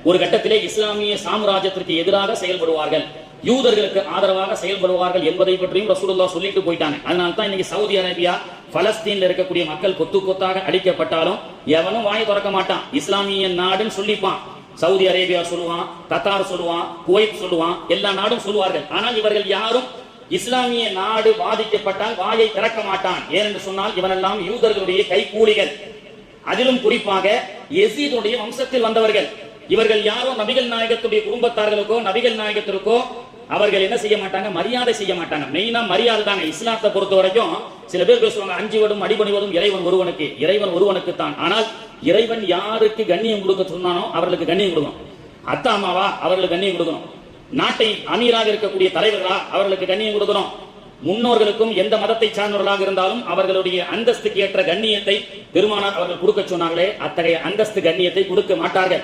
S1: ஒரு கட்டத்திலே இஸ்லாமிய சாம்ராஜ்யத்திற்கு எதிராக செயல்படுவார்கள், யூதர்களுக்கு ஆதரவாக செயல்படுவார்கள் என்பதை பற்றியும் ரசூலுல்லாஹ் சொல்லிட்டு போயிட்டாங்க. அதனால தான் இன்னைக்கு சவுதி அரேபியா, பலஸ்தீன்ல இருக்கக்கூடிய மக்கள் கொத்து கொத்தாக அழிக்கப்பட்டாலும் எவனும் வாயை திறக்க மாட்டான். இஸ்லாமிய நாடுன்னு சொல்லிப்பான். சவுதி அரேபியா சொல்லுவான், கத்தார் சொல்லுவான், குவைத் சொல்லுவான், எல்லா நாடும் சொல்லுவார்கள். ஆனால் இவர்கள் யாரும் இஸ்லாமிய நாடு பாதிக்கப்பட்டால் வாயை திறக்க மாட்டான். ஏனென்று சொன்னால் இவனெல்லாம் யூதர்களுடைய கைகூலிகள். அதிலும் குறிப்பாக யசீதுடைய வம்சத்தில் வந்தவர்கள். இவர்கள் யாரும் நபிகள் நாயகத்துடைய குடும்பத்தார்களுக்கோ நபிகள் நாயகத்திற்கோ அவர்கள் என்ன செய்ய மாட்டாங்க, மரியாதை செய்ய மாட்டாங்க. மெயினா மரியாதை தாங்க. இஸ்லாத்தை பொறுத்த வரைக்கும் சில பேர் பேசுவாங்க, அஞ்சுவதும் அடிபணிவதும் இறைவன் ஒருவனுக்கு, இறைவன் ஒருவனுக்கு தான். ஆனால் இறைவன் யாருக்கு கண்ணியம் கொடுக்க சொன்னானோ அவர்களுக்கு கண்ணியம் கொடுக்கணும். அத்தா அம்மாவா அவர்களுக்கு கண்ணியம் கொடுக்கணும். நாட்டை அமீராக இருக்கக்கூடிய தலைவர்களா அவர்களுக்கு கண்ணியம் கொடுக்கணும். முன்னோர்களுக்கும் எந்த மதத்தை சார்ந்தவர்களாக இருந்தாலும் அவர்களுடைய அந்தஸ்துக்கு ஏற்ற கண்ணியத்தை பெருமானார் அவர்கள் கொடுக்க சொன்னாங்களே, அத்தகைய அந்தஸ்து கண்ணியத்தை கொடுக்க மாட்டார்கள்.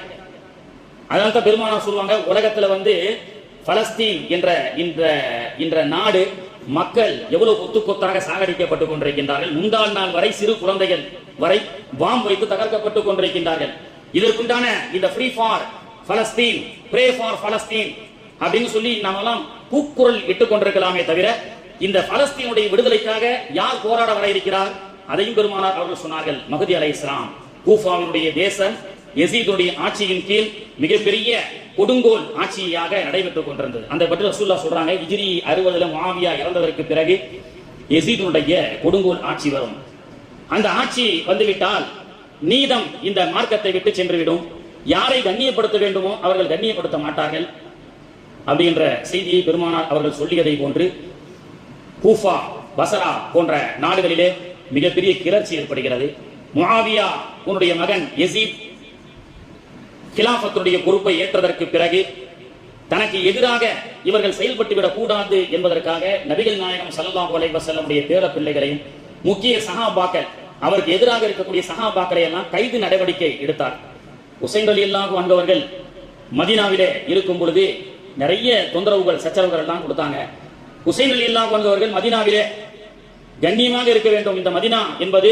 S1: அதனால்தான் பெருமானார் சொல்லுவாங்க, உலகத்துல பலஸ்தீன் என்ற நாடு மக்கள் எவ்வளவு கொத்து கொத்தாக சாகடிக்கப்பட்டுக் கொண்டிருக்கின்றார்கள். முந்தாள் நாள் வரை சிறு குழந்தைகள் வரை பாம் வைத்து தகர்க்கப்பட்டுக் கொண்டிருக்கின்றார்கள். இதற்குண்டான இந்த free for Palestine, pray for Palestine அப்படின்னு சொல்லி நாமெல்லாம் கூக்குரல் இட்டுக் கொண்டிருக்கலாமே தவிர, இந்த பலஸ்தீனுடைய விடுதலைக்காக யார் போராட வர இருக்கிறார் அதையும் பெருமானார் அவர்கள் சொன்னார்கள். மஹ்தி அலைஹிஸ்ஸலாம் கூஃபாவினுடைய தேசம் யசீதுடைய ஆட்சியின் கீழ் மிகப்பெரிய கொடுங்கோல் ஆட்சியாக நடைபெற்றுக் கொண்டிருந்தது. அந்த பற்றி ரசூலுல்லாஹ் சொல்றாங்க, ஹிஜ்ரி 60 முஆவியா இறந்ததற்கு பிறகு யசீதுடைய கொடுங்கோல் ஆட்சி வரும். அந்த ஆட்சி வந்துவிட்டால் நீதம் இந்த மார்க்கத்தை விட்டு சென்றுவிடும். யாரை கண்ணியப்படுத்த வேண்டுமோ அவர்கள் கண்ணியப்படுத்த மாட்டார்கள் அப்படின்ற செய்தியை பெருமானார் அவர்கள் சொல்லியதை போன்று கூஃபா, பசரா போன்ற நாடுகளிலே மிகப்பெரிய கிளர்ச்சி ஏற்படுகிறது. முஆவியா உன்னுடைய மகன் யசீத் கிலாஃபத்துடைய பொறுப்பை ஏற்றதற்கு பிறகு தனக்கு எதிராக இவர்கள் செயல்பட்டுவிடக் கூடாது என்பதற்காக நபிகள் நாயகம் ஸல்லல்லாஹு அலைஹி வஸல்லமுடைய பேர பிள்ளைகளையும் முக்கிய சஹாபாக்கள், அவருக்கு எதிராக இருக்கக்கூடிய சஹாபாக்களை எல்லாம் கைது நடவடிக்கை எடுத்தார். ஹுசைன் ரலியல்லாஹு அன்ஹு அவர்கள் மதீனாவிலே இருக்கும் பொழுது நிறைய தொந்தரவுகள், சச்சரவுகள் எல்லாம் கொடுத்தாங்க. ஹுசைன் ரலியல்லாஹு அன்ஹு அவர்கள் மதீனாவிலே கண்ணியமாக இருக்க வேண்டும். இந்த மதீனா என்பது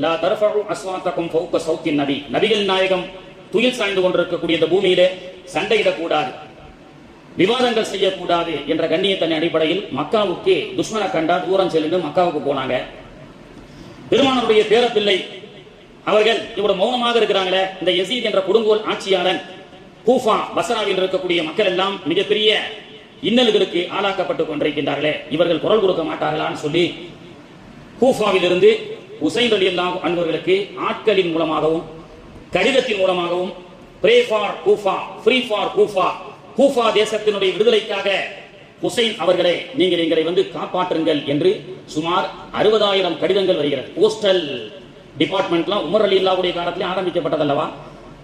S1: லா தர்ஃபஉ அஸ்வாத்தகும் ஃபௌக ஸௌத்தின் நபி, நபிகள் நாயகம் துயில் சாய்ந்து கொண்டிருக்கக்கூடிய இந்த பூமியிலே சண்டையிடக்கூடாது, விவாதங்கள் செய்யக்கூடாது என்ற கண்ணியத்தின் அடிப்படையில் மக்காவுக்கு துஷ்மனை கண்டா தூரம் செல்லுங்க மக்காவுக்கு போனாங்க. பெருமானுடைய பேரப்பிள்ளை அவர்கள் இவ்வளவு மௌனமாக இருக்கிறாங்களே, இந்த யசீத் என்ற கொடுங்கோல் ஆட்சியாளன் கூஃபா, பஸ்ராவில் இருக்கக்கூடிய மக்கள் எல்லாம் மிகப்பெரிய இன்னல்களுக்கு ஆளாக்கப்பட்டுக் கொண்டிருக்கின்றார்களே, இவர்கள் குரல் கொடுக்க மாட்டார்களான்னு சொல்லி கூஃபாவில் இருந்து ஹுசைன் ரலியல்லாஹு அன்ஹு அவர்களுக்கு ஆட்களின் மூலமாகவும் கடிதத்தின் மூலமாகவும் pray for Kufa, free for Kufa, Kufa தேசத்தினுடைய விடுதலைக்காக ஹுசைன் அவர்களே நீங்கள் எங்களை காப்பாற்றுங்கள் என்று சுமார் 60,000 கடிதங்கள் வருகிறது. போஸ்டல் டிபார்ட்மெண்ட்லாம் உமர் ரலியல்லாஹுடைய காலத்திலே ஆரம்பிக்கப்பட்டதல்லவா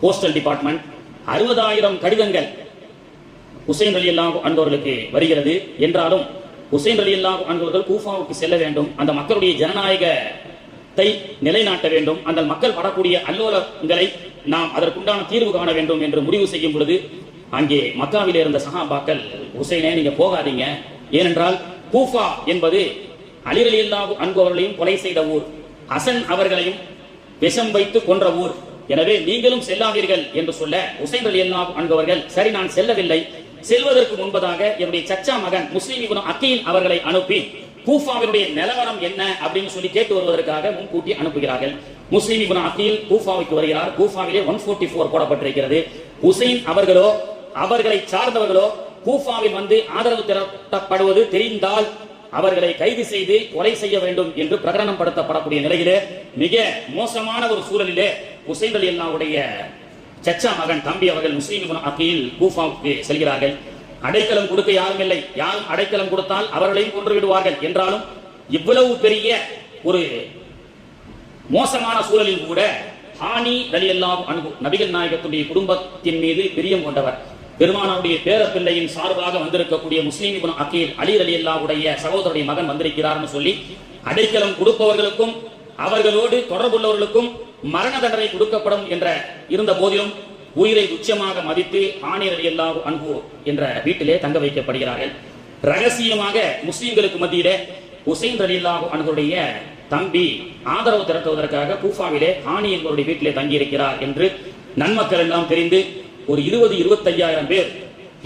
S1: போஸ்டல் டிபார்ட்மெண்ட். 60,000 கடிதங்கள் ஹுசைன் ரலியல்லாஹு அன்ஹு அவர்களுக்கு வருகிறது. என்றாலும் ஹுசைன் ரலியல்லாஹு அன்ஹு அவர்கள் கூஃபாவுக்கு செல்ல வேண்டும், அந்த மக்களுடைய ஜனநாயக சமாதானத்தை நிலைநாட்ட வேண்டும், அந்த மக்கள் படக்கூடிய அல்லோலங்களை நாம் அதற்குண்டான தீர்வு காண வேண்டும் என்று முடிவு செய்யும் பொழுது அங்கே மக்காவிலே இருந்த சஹாபாக்கள், ஹுசைனே நீங்க போகாதீங்க, ஏனென்றால் கூஃபா என்பது அலி ரலியல்லாஹு அன்ஹு அவர்களையும் கொலை செய்த ஊர், ஹசன் அவர்களையும் விஷம் வைத்து கொன்ற ஊர், எனவே நீங்களும் செல்லாதீர்கள் என்று சொல்ல ஹுசைன் ரலியல்லாஹு அன்ஹு அவர்கள் சரி நான் செல்லவில்லை, செல்வதற்கு முன்பதாக என்னுடைய சச்சா மகன் முஸ்லிம் இப்னு அகீல் அவர்களை அனுப்பி கூஃபாவினுடைய நிலவரம் என்ன அப்படின்னு சொல்லி கேட்டு வருவதற்காக முன்கூட்டி அனுப்புகிறார்கள். முஸ்லிம் இப்னு அகீல் கூஃபாவுக்கு வருகிறார். கூஃபாவிலே 144 போடப்பட்டிருக்கிறது. ஹுசைன் அவர்களோ அவர்களை சார்ந்தவர்களோ கூஃபாவில் வந்து ஆதரவு திரட்டப்படுவது தெரிந்தால் அவர்களை கைது செய்து கொலை செய்ய வேண்டும் என்று பிரகடனம் படுத்தப்படக்கூடிய நிலையிலே மிக மோசமான ஒரு சூழலிலே ஹுசைன் ரலியல்லாஹுடைய சச்சா மகன் தம்பி அவர்கள் முஸ்லிம் இப்னு அகீல் கூஃபாவுக்கு செல்கிறார்கள். அடைக்கலம் கொடுக்க யாரும் இல்லை, யாரும் அடைக்கலம் கொடுத்தால் அவர்களையும் கொன்று விடுவார்கள். என்றாலும் இவ்வளவு பெரிய ஒரு மோசமான சூழலில் கூட ஹானி ரலியல்லாஹு அன்ஹு நபிகள் நாயகத்துடைய குடும்பத்தின் மீது பிரியம் கொண்டவர், பெருமானாருடைய பேரப்பிள்ளையின் சார்பாக வந்திருக்கக்கூடிய முஸ்லிம் இப்னு அகீல் அலி ரலியல்லாஹுடைய சகோதரருடைய மகன் வந்திருக்கிறார்னு சொல்லி அடைக்கலம் கொடுப்பவர்களுக்கும் அவர்களோடு தொடர்புள்ளவர்களுக்கும் மரண தண்டனை கொடுக்கப்படும் என்ற இருந்த போதிலும் உயிரை துச்சமாக மதித்து ஹானி ரலியல்லாஹு அன்ஹு என்ற வீட்டிலே தங்க வைக்கப்படுகிறார்கள். ரகசியமாக முஸ்லிம்களுக்கு மத்தியிலே ஹுசைன் ரலியல்லாஹு அன்ஹுடைய தம்பி ஆதரவு திரட்டுவதற்காக கூஃபாவிலே ஹானி என்பவருடைய வீட்டிலே தங்கியிருக்கிறார் என்று நன்மக்கள் எல்லாம் தெரிந்து ஒரு 20-25 பேர்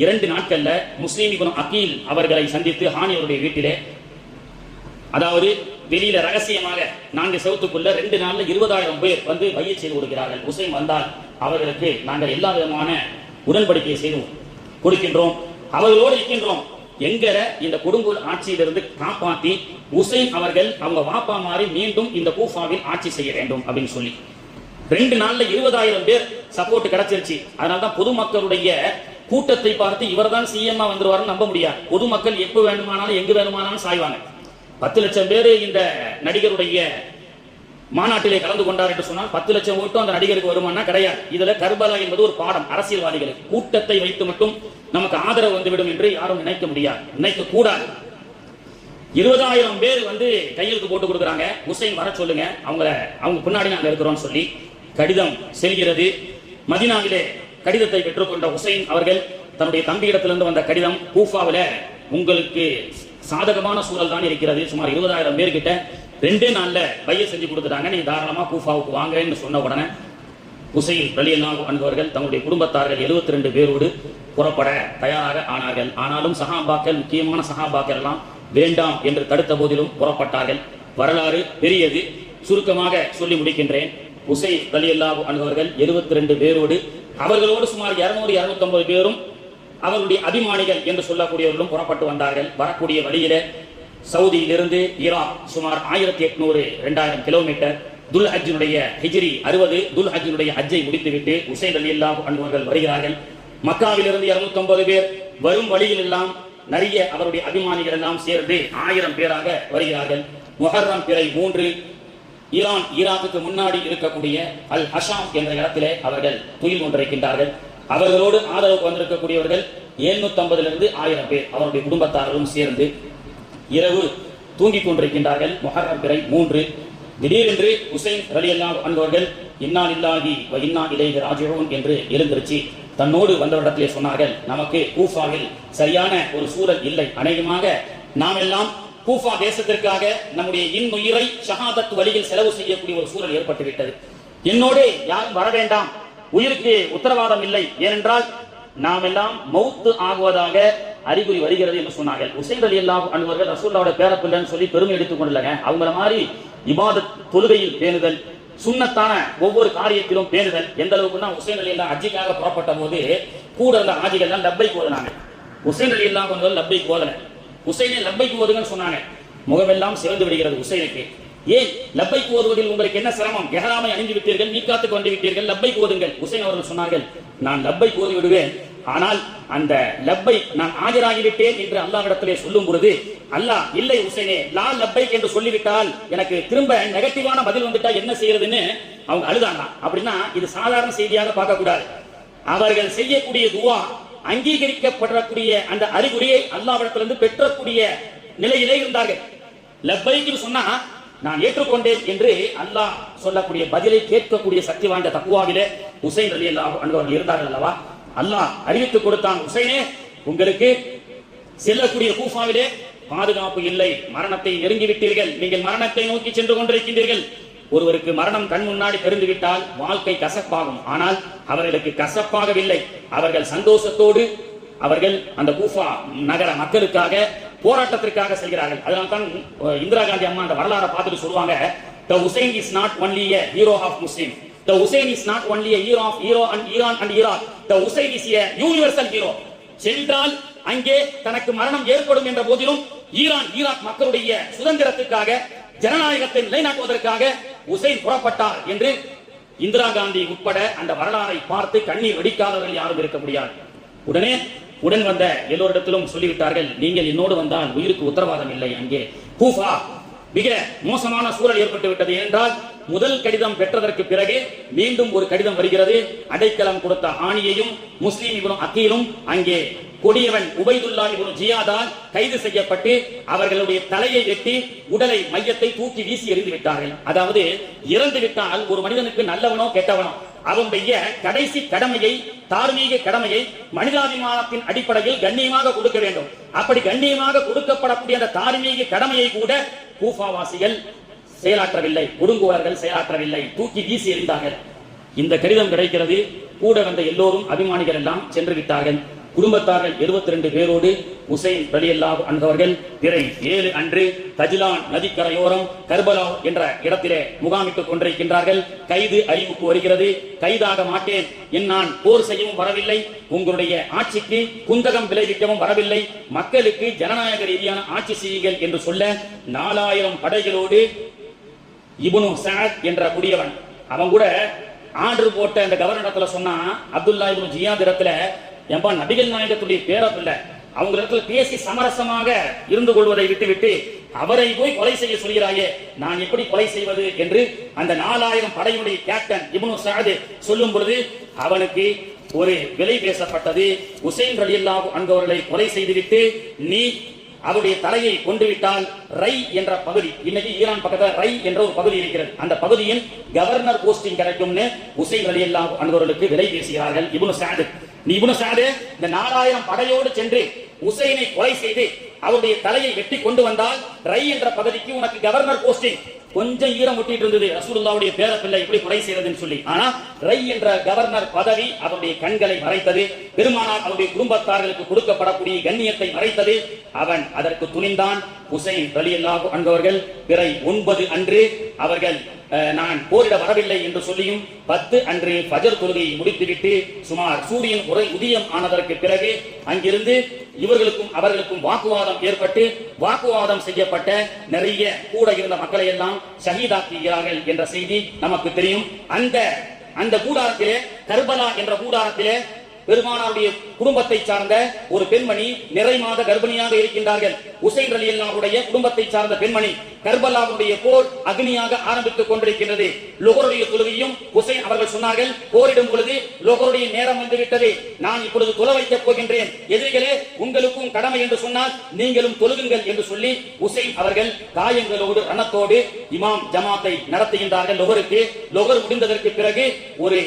S1: 2 நாட்கள்ல முஸ்லிம் இப்னு அகீல் அவர்களை சந்தித்து ஹானி அவருடைய வீட்டிலே, அதாவது வெளியில ரகசியமாக 4 செவத்துக்குள்ள 2 நாள்ல 20,000 பேர் வந்து பைய செய்து கொடுக்கிறார்கள். ஹுசைன் வந்தால் அவர்களுக்கு நாங்கள் எல்லா விதமான உடன்படிக்கை செய்து கொடுக்கின்றோம், அவர்களோடு இருக்கின்றோம் என்கிற இந்த கொடுங்கோல் ஆட்சியிலிருந்து காப்பாற்றி ஹுசைன் அவர்கள் அவங்க வாப்பா மாறி மீண்டும் இந்த கூஃபாவில் ஆட்சி செய்ய வேண்டும் அப்படின்னு சொல்லி 2 நாள்ல 20,000 பேர் சப்போர்ட் கிடைச்சிருச்சு. அதனால்தான் பொதுமக்களுடைய கூட்டத்தை பார்த்து இவர்தான் சிஎம்மா வந்துருவாருன்னு நம்ப முடியாது. பொதுமக்கள் எப்ப வேண்டுமானாலும் எங்கு வேண்டுமானாலும் சாய்வாங்க. 10 லட்சம் பேர் இந்த நடிகருடைய மாநாட்டிலே கலந்து கொண்டார் என்று சொன்னால் 10 லட்சம் ஓட்டும் அந்த நடிகருக்கு வருமானா கிடையாது. இதுல கர்பலா என்பது ஒரு பாடம். அரசியல்வாதிகளுக்கு கூட்டத்தை வைத்து மட்டும் நமக்கு ஆதரவு வந்துவிடும் என்று யாரும் நினைக்க முடியாது, நினைக்க கூடாது. 20,000 பேர் வந்து கையெழுத்து போட்டு கொடுக்குறாங்க, ஹுசைன் வர சொல்லுங்க, அவங்க பின்னாடி நாங்கள் இருக்கிறோம் சொல்லி கடிதம் செல்கிறது. மதீனாவிலே கடிதத்தை பெற்றுக்கொண்ட ஹுசைன் அவர்கள் தன்னுடைய தம்பியிடத்திலிருந்து வந்த கடிதம், கூஃபாவில உங்களுக்கு சாதகமான சூழல் தான் இருக்கிறது, சுமார் 20,000 பேர்கிட்ட 2 நாள்ல பைய செஞ்சு கொடுத்துட்டாங்க, நீங்க தாராளமா கூஃபாவுக்கு வாங்கன்னு சொன்ன உடனே ஹுசைன் ரலியல்லாஹு அன்ஹு அவர்கள் தங்களுடைய குடும்பத்தார்கள் 72 பேரோடு புறப்பட தயாராக ஆனார்கள். ஆனாலும் சஹாபாக்கள், முக்கியமான சஹாபாக்கள் எல்லாம் வேண்டாம் என்று தடுத்த போதிலும் புறப்பட்டார்கள். வரலாறு பெரியது, சுருக்கமாக சொல்லி முடிக்கின்றேன். ஹுசைன் ரலியல்லாஹு அன்ஹு அவர்கள் 72 பேரோடு, அவர்களோடு சுமார் 200-250 பேரும் அவருடைய அபிமானிகள் என்று சொல்லக்கூடியவர்களும் புறப்பட்டு வந்தார்கள். வரக்கூடிய வழியில சவுதியிலிருந்து ஈராக் சுமார் 1800-2000 கிலோமீட்டர், துல் ஹஜ்ஜினுடைய ஹிஜ்ரி 60, துல் ஹஜ்ஜினுடைய ஹஜ்ஜை முடித்துவிட்டு ஹுசைன் ரலியல்லாஹு அன்ஹு அவர்கள் வருகிறார்கள். மக்காவிலிருந்து 250 பேர், வரும் வழியில் எல்லாம் நிறைய அவருடைய அபிமானிகள் எல்லாம் சேர்ந்து 1000 பேராக வருகிறார்கள். முஹர்ரம் பிறை 3 ஈராக்குக்கு முன்னாடி இருக்கக்கூடிய அல் ஹஷாம் என்ற இடத்திலே அவர்கள் துயில் கொண்டிருக்கின்றார்கள். அவர்களோடு ஆதரவு வந்திருக்கக்கூடியவர்கள் 750 1000 பேர், அவருடைய குடும்பத்தாரும் சேர்ந்து இரவு தூங்கிக் கொண்டிருக்கின்றார்கள். முஹர்ரம் பிறை 3 திடீரென்று ஹுசைன் ரலியல்லாஹு அன்ஹு அவர்கள் இன்னா லில்லாஹி வ இன்னா இலைஹி ராஜிஊன் என்று எழுந்திருச்சு தன்னோடு வந்தவரிடத்திலே சொன்னார்கள், நமக்கு கூஃபாவில் சரியான ஒரு சூழல் இல்லை, அநேகமாக நாம் எல்லாம் கூஃபா தேசத்திற்காக நம்முடைய இன்னுயிரை ஷஹாதத் வழியில் செலவு செய்யக்கூடிய ஒரு சூழல் ஏற்பட்டுவிட்டது, என்னோடு யாரும் வர வேண்டாம், உயிருக்கு உத்தரவாதம் இல்லை, ஏனென்றால் நாம் எல்லாம் மௌத்து ஆகுவதாக அறிகுறி வருகிறது என்று சொன்னார்கள். ஹுசைன் ரலியல்லாஹு அன்ஹு அவர்கள் ரசூலுல்லாஹ்வுடைய பேரப்பிள்ளைன்னு சொல்லி பெருமை எடுத்துக் கொள்ளலங்க. அவங்கள மாதிரி இபாதத் தொழுகையில் பேணுதல், சுன்னத்தான ஒவ்வொரு காரியத்திலும் பேணுதல். எந்த அளவுக்குன்னா ஹுசைன் ரலியல்லாஹு ஹஜ்ஜுக்காக புறப்பட்ட போது கூட இருந்த ஹாஜிகள் எல்லாம் லப்பைக் ஓதுனாங்க. ஹுசைன் ரலியல்லாஹு அன்ஹு லப்பைக் ஓதல, ஹுசைனை லப்பைக் ஓதுங்கன்னு சொன்னாங்க. முகமெல்லாம் சிவந்து விடுகிறது ஹுசைனுக்கு. ஏன் லப்பைக் ஓதுவதில் உங்களுக்கு என்ன சிரமம்? எஹ்ராமை அணிந்து விட்டீர்கள், மீகாத்துக்கு வந்து விட்டீர்கள், லப்பைக் ஓதுங்கள். ஹுசைன் அவர்கள் சொன்னார்கள், நான் லப்பைக் ஓதி விடுவேன், ஆனால் அந்த லப்பை நான் ஆஜராகிவிட்டேன் என்று அல்லாஹ்விடத்திலே சொல்லும் பொழுது அல்லாஹ் இல்லை ஹுசைனே லா லப்பைக் என்று சொல்லிவிட்டால் எனக்கு திரும்ப நெகட்டிவான பதில் வந்துட்டா என்ன செய்யறதுன்னு அவங்க அழுதாங்க. அப்படின்னா இது சாதாரண செய்தியாக பார்க்க கூடாது. அவர்கள் செய்யக்கூடிய துவா அங்கீகரிக்கப்படக்கூடிய அந்த அறிகுறியை அல்லாஹ்விடத்திலிருந்து பெற்றக்கூடிய நிலையிலே இருந்தார்கள். லப்பைக்கு சொன்னா நான் ஏற்றுக்கொண்டேன் என்று அல்லாஹ் சொல்லக்கூடிய பதிலை கேட்கக்கூடிய சக்தி வாய்ந்த தக்குவாவிலே ஹுசைன் ரலியல்லாஹு அன்ஹு அவர்கள் இருந்தார்கள் அல்லவா. அல்லாஹ் அறிவித்து கொடுத்தான், ஹுசைனே உங்களுக்கு செல்லக்கூடிய கூஃபாவிலே பாதுகாப்பு இல்லை, மரணத்தை நெருங்கிவிட்டீர்கள், நீங்கள் மரணத்தை நோக்கி சென்று கொண்டிருக்கின்றீர்கள். ஒருவருக்கு மரணம் கண் முன்னாடி தெரிந்துவிட்டால் வாழ்க்கை கசப்பாகும். ஆனால் அவர்களுக்கு கசப்பாகவில்லை, அவர்கள் சந்தோஷத்தோடு அவர்கள் அந்த கூஃபா நகர மக்களுக்காக போராட்டத்திற்காக செல்கிறார்கள். அதனால்தான் இந்திரா காந்தி அம்மா அந்த வரலாறை பார்த்துட்டு சொல்லுவாங்க, the Hussein is not only a hero of Muslim, the Hussein is not only a hero of Iran and Iraq, the Hussein is a universal hero. சென்றால் அங்கே தனக்கு மரணம் ஏற்படும் என்ற போதிலும் ஈராக் மக்களுடைய சுதந்திரத்துக்காக ஜனநாயகத்தை நிலைநாட்டுவதற்காக ஹுசைன் புறப்பட்டார் என்று இந்திரா காந்தி உட்பட அந்த வரலாறை பார்த்து கண்ணீர் வெடிக்காதவர்கள் யாரும் இருக்க முடியாது. உடன் வந்த எல்லோரிடத்திலும் சொல்லிவிட்டார்கள், நீங்கள் என்னோடு வந்தால் உயிருக்கு உத்தரவாதம் இல்லை. அங்கே கூஃபா மிக மோசமான சூழல் ஏற்பட்டு விட்டது. என்றால் முதல் கடிதம் பெற்றதற்கு பிறகு மீண்டும் ஒரு கடிதம் வருகிறது. அடைக்கலம் கொடுத்த ஆணியையும் முஸ்லிம் இப்னு அக்கீலும் அங்கே கொடியவன் உபைதுல்லா இப்னு ஜியாதால் கைது செய்யப்பட்டு அவர்களுடைய தலையை வெட்டி உடலை மையத்தை தூக்கி வீசி எறிந்து விட்டார்கள். அதாவது இறந்து விட்டால் ஒரு மனிதனுக்கு நல்லவனோ கெட்டவனோ அவனுடைய கடைசி கடமையை, தார்மீக கடமையை மனிதாபிமானத்தின் அடிப்படையில் கண்ணியமாக கொடுக்க வேண்டும். அப்படி கண்ணியமாக கொடுக்கப்படக்கூடிய அந்த தார்மீக கடமையை கூட கூஃபாவாசிகள் செயலாற்றவில்லை, ஒடுங்குவார்கள் செயலாற்றவில்லை, தூக்கி வீசி எறிந்தார்கள். இந்த கடிதம் கிடைக்கிறது. கூட வந்த எல்லோரும் அபிமானிகள் எல்லாம் சென்று விட்டார்கள். குடும்பத்தார்கள் 72 பேரோடு ஹுசைன் ரலியல்லாஹு அன்ஹு அவர்கள் பிறை 7 அன்று தஜ்லான் நதிக்கரையோரம் கர்பலா என்ற இடத்திலே முகாமிட்டுக் கொண்டிருக்கின்றார்கள். கைது அறிவிப்பு வருகிறது. கைதாக மாட்டேன், நான் போர் செய்யவும் வரவில்லை, உங்களுடைய ஆட்சிக்கு குந்தகம் விளைவிக்கவும் வரவில்லை, மக்களுக்கு ஜனநாயக ரீதியான ஆட்சி செய்யுங்கள் என்று சொல்ல 4000 படைகளோடு இப்னு சஅத் என்ற குடியவன் அவன் கூட ஆர்டர் போட்ட அந்த கவர்னரத்துல சொன்னா, அப்துல்லா இப்னு ஜியாத் இடத்துல என்பா நபிகள் நாயகத்துடைய பேரப்பில்லை, அவங்க இடத்துல பேசி சமரசமாக இருந்து கொள்வதை விட்டுவிட்டு அவரை போய் கொலை செய்ய சொல்கிறாயே, நான் எப்படி கொலை செய்வது என்று அந்த 4000 படையுடைய கேப்டன் இப்னு சஅத் சொல்லும் பொழுது அவனுக்கு ஒரு விலை பேசப்பட்டது. ஹுசைன் ரலியல்லாஹு அன்ஹு அவர்களை கொலை செய்துவிட்டு நீ அவருடைய தலையை கொண்டு விட்டால் ரை என்ற பகுதி, இன்னைக்கு ஈரான் பக்கத்தில் ரை என்ற ஒரு பகுதி இருக்கிறது, அந்த பகுதியில் கவர்னர் போஸ்டிங் கிடைக்கும்னு ஹுசைன் ரலியல்லாஹு அன்ஹு அவர்களுக்கு விலை பேசுகிறார்கள். இப்னு சஅத், நீ இப்னு சஅத் இந்த 4000 படையோடு சென்று ஹுசைனை கொலை செய்து அவருடைய தலையை வெட்டி கொண்டு வந்தால் ரை என்ற பகுதிக்கு உனக்கு கவர்னர் போஸ்டிங். கொஞ்சம் ஈரம் ஒட்டிட்டு இருந்தது ரசூலுல்லாஹ்வுடைய பேரப்பிள்ளை எப்படி கொலை செய்யறதுன்னு சொல்லி. ஆனா ரை என்ற கவர்னர் பதவி அவருடைய கண்களை மறைத்தது, பெருமானார் அவருடைய குடும்பத்தார்களுக்கு கொடுக்கப்படக்கூடிய கண்ணியத்தை மறைத்தது. அவன் அதற்கு துணிந்தான். ஹுசைன் ரலியல்லாஹு அன்ஹு அவர்கள் பிறை 9 அன்று அவர்கள் நான் போரிட வரவில்லை என்று சொல்லியும் 10 அன்று ஃபஜர் தொழுகையை முடித்துவிட்டு சுமார் சூரியன் உதயம் ஆனதற்கு பிறகு அங்கிருந்து இவர்களுக்கும் அவர்களுக்கும் வாக்குவாதம் ஏற்பட்டு வாக்குவாதம் செய்யப்பட்ட நிறைய கூட இருந்த மக்களை எல்லாம் ஷஹீதாக்குகிறார்கள் என்ற செய்தி நமக்கு தெரியும். அந்த கூடாரத்திலே, கர்பலா என்ற கூடாரத்திலே பெருமானாருடைய குடும்பத்தை சார்ந்த ஒரு பெண்மணி நிறை மாத கர்ப்பிணியாக இருக்கின்றார்கள். ஹுசைன் ரலியல்லாஹுடைய குடும்பத்தை சார்ந்த பெண்மணி. கர்பலாவுடைய போர் அக்னியாக ஆரம்பித்துக் கொண்டிருக்கின்றது. லொஹருடைய தொழுகையும் ஹுசைன் அவர்கள் சொன்னார்கள், போரிடும் பொழுது லொஹருடைய நேரம் வந்துவிட்டது, நான் இப்பொழுது தொழ வைக்கப் போகின்றேன், எதிரிகளே உங்களுக்கும் கடமை என்று சொன்னால் நீங்களும் தொழுகுங்கள் என்று சொல்லி ஹுசைன் அவர்கள் காயங்களோடு ரணத்தோடு இமாம் ஜமாத்தை நடத்துகின்றார்கள். லொஹர் முடிந்ததற்கு பிறகு ஒரு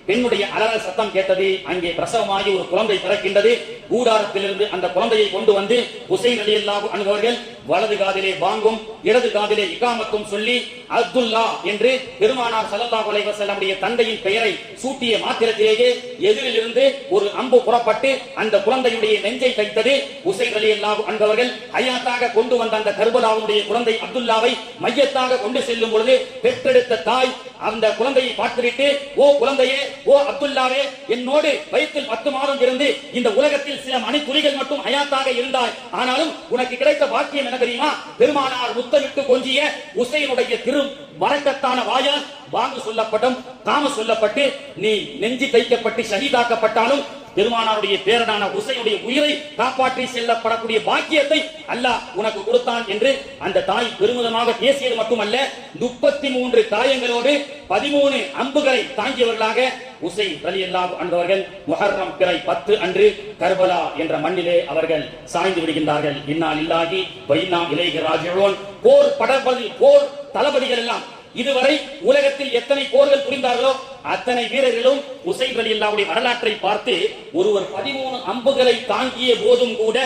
S1: பெண்ணுடைய அலறல் சத்தம் கேட்டது. அங்கே பிரசவமாகி ஒரு குழந்தை பிறக்கின்றது. கூடாரத்திலிருந்து அந்த குழந்தையை கொண்டு வந்து ஹுசைன் ரலியல்லாஹு அன்ஹு அவர்கள் வலது காதிலே பாங்கும் இடது காதிலே இகாமத்தும் சொல்லி அப்துல்லா என்று பெருமானார் ஸல்லல்லாஹு அலைஹி வஸல்லமுடைய தந்தையின் பெயரை சூட்டிய மாத்திரத்திலேயே எதிரிலிருந்து ஒரு அம்பு புறப்பட்டு அந்த குழந்தையுடைய நெஞ்சை தைத்தது. ஹுசைன் ரலியல்லாஹு அன்ஹு அவர்கள் ஹயாத்தாக கொண்டு வந்த அந்த கர்பலாவுடைய குழந்தை அப்துல்லாவை மையத்தாக கொண்டு செல்லும் பொழுது பெற்றெடுத்த தாய் அந்த குழந்தையை பார்த்துவிட்டு, ஓ குழந்தையே, ஓ அப்துல்லாவே, என்னோடு வயிற்றில் 10 மாதம் இருந்து இந்த உலகத்தில் சில மணித்துளிகள் மட்டும் ஹயாத்தாக இருந்தாய், ஆனாலும் உனக்கு கிடைத்த பாக்கியம் என்ன தெரியுமா? பெருமானார் முத்தமிட்டு கொஞ்சிய ஹுசைனுடைய திரு வரக்கத்தான வாயால் வாங்கு சொல்லப்பட்டும் காம சொல்லப்பட்டு நீ நெஞ்சி தைக்கப்பட்டு ஷஹீதாக்கப்பட்டாலும் பெருமானாருடைய பேரனான ஹுசைனுடைய உயிரை காப்பாற்றி செல்லப்படக்கூடிய பாக்கியத்தை அல்லாஹ் உனக்கு கொடுத்தான் என்று அந்த தாய் பெருமிதமாக பேசியது மட்டுமல்ல, 33 காயங்களோடு 13 அம்புகளை தாங்கியவர்களாக ஹுசைன் ரலியல்லாஹு அன்ஹு அவர்கள் முஹர்ரம் பிறை 10 அன்று கர்பலா என்ற மண்ணிலே அவர்கள் சாய்ந்து விடுகின்றார்கள். இன்னா லில்லாஹி வ இன்னா இலைஹி ராஜிஊன். போர் தளபதிகள் எல்லாம் இதுவரை உலகத்தில் எத்தனை போர்கள் புரிந்தார்களோ அத்தனை வீரர்களும் ஹுசைன் ரலியல்லாஹுடைய வரலாற்றை பார்த்து ஒருவர் 13 அம்புகளை தாங்கிய போதும் கூட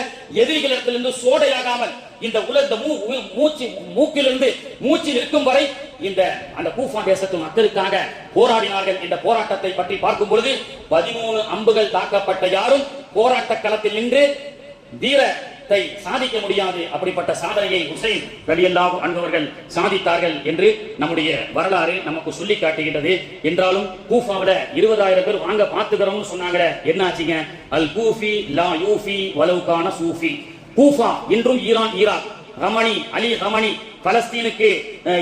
S1: எதிரிகளிடத்திலிருந்து சோடையாகாமல் இந்த மூக்கிலிருந்து மூச்சு நிற்கும் வரை அந்த கூஃபா தேசத்து மக்களுக்காக போராடினார்கள். இந்த போராட்டத்தை பற்றி பார்க்கும் பொழுது 13 அம்புகள் தாக்கப்பட்ட யாரும் போராட்ட களத்தில் நின்று தீரத்தை சாதிக்க முடியாது. அப்படிப்பட்ட சாதனையை ஹுசைன் ரலியல்லாஹு அன்ஹு அவர்கள் சாதித்தார்கள் என்று நம்முடைய வரலாறு நமக்கு சொல்லி காட்டுகின்றது. என்றாலும் கூஃபாவில 20,000 பேர் வாங்க பாத்துக்கிறோம்னு சொன்னாங்க. என்ன ஆச்சுங்க? அல் கூஃபி லா யூஃபி வலவ் கான சூஃபி. கூஃபா இன்றும் ஈராக் அலி ஹமனி பலஸ்தீனுக்கு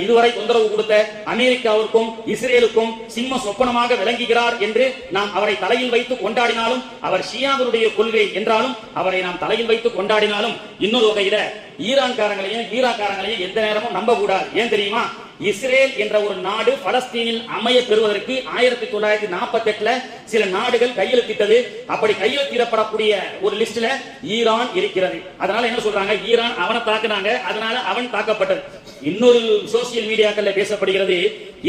S1: இதுவரை தொந்தரவு கொடுத்த அமெரிக்காவிற்கும் இஸ்ரேலுக்கும் சிம்ம சொப்பனமாக விளங்குகிறார் என்று நாம் அவரை தலையில் வைத்து கொண்டாடினாலும், அவர் ஷியாவுடைய கொள்கை என்றாலும் அவரை நாம் தலையில் வைத்து கொண்டாடினாலும், இன்னொரு வகையில ஈரான்காரங்களையும் ஈராக்காரங்களையும் எந்த நேரமும் நம்ப கூடாது. ஏன் தெரியுமா? இஸ்ரேல் என்ற ஒரு நாடு பலஸ்தீனில் அமைய பெறுவதற்கு 1948 சில நாடுகள் கையெழுத்திட்டது. அப்படி கையெழுத்திடப்படக்கூடிய ஒரு லிஸ்ட்ல ஈரான் இருக்கிறது. அதனால என்ன சொல்றாங்க? ஈரான் அவனை தாக்குனாங்க, அதனால அவன் தாக்கப்பட்டது. இன்னொரு சோசியல் மீடியாக்கள்ல பேசப்படுகிறது,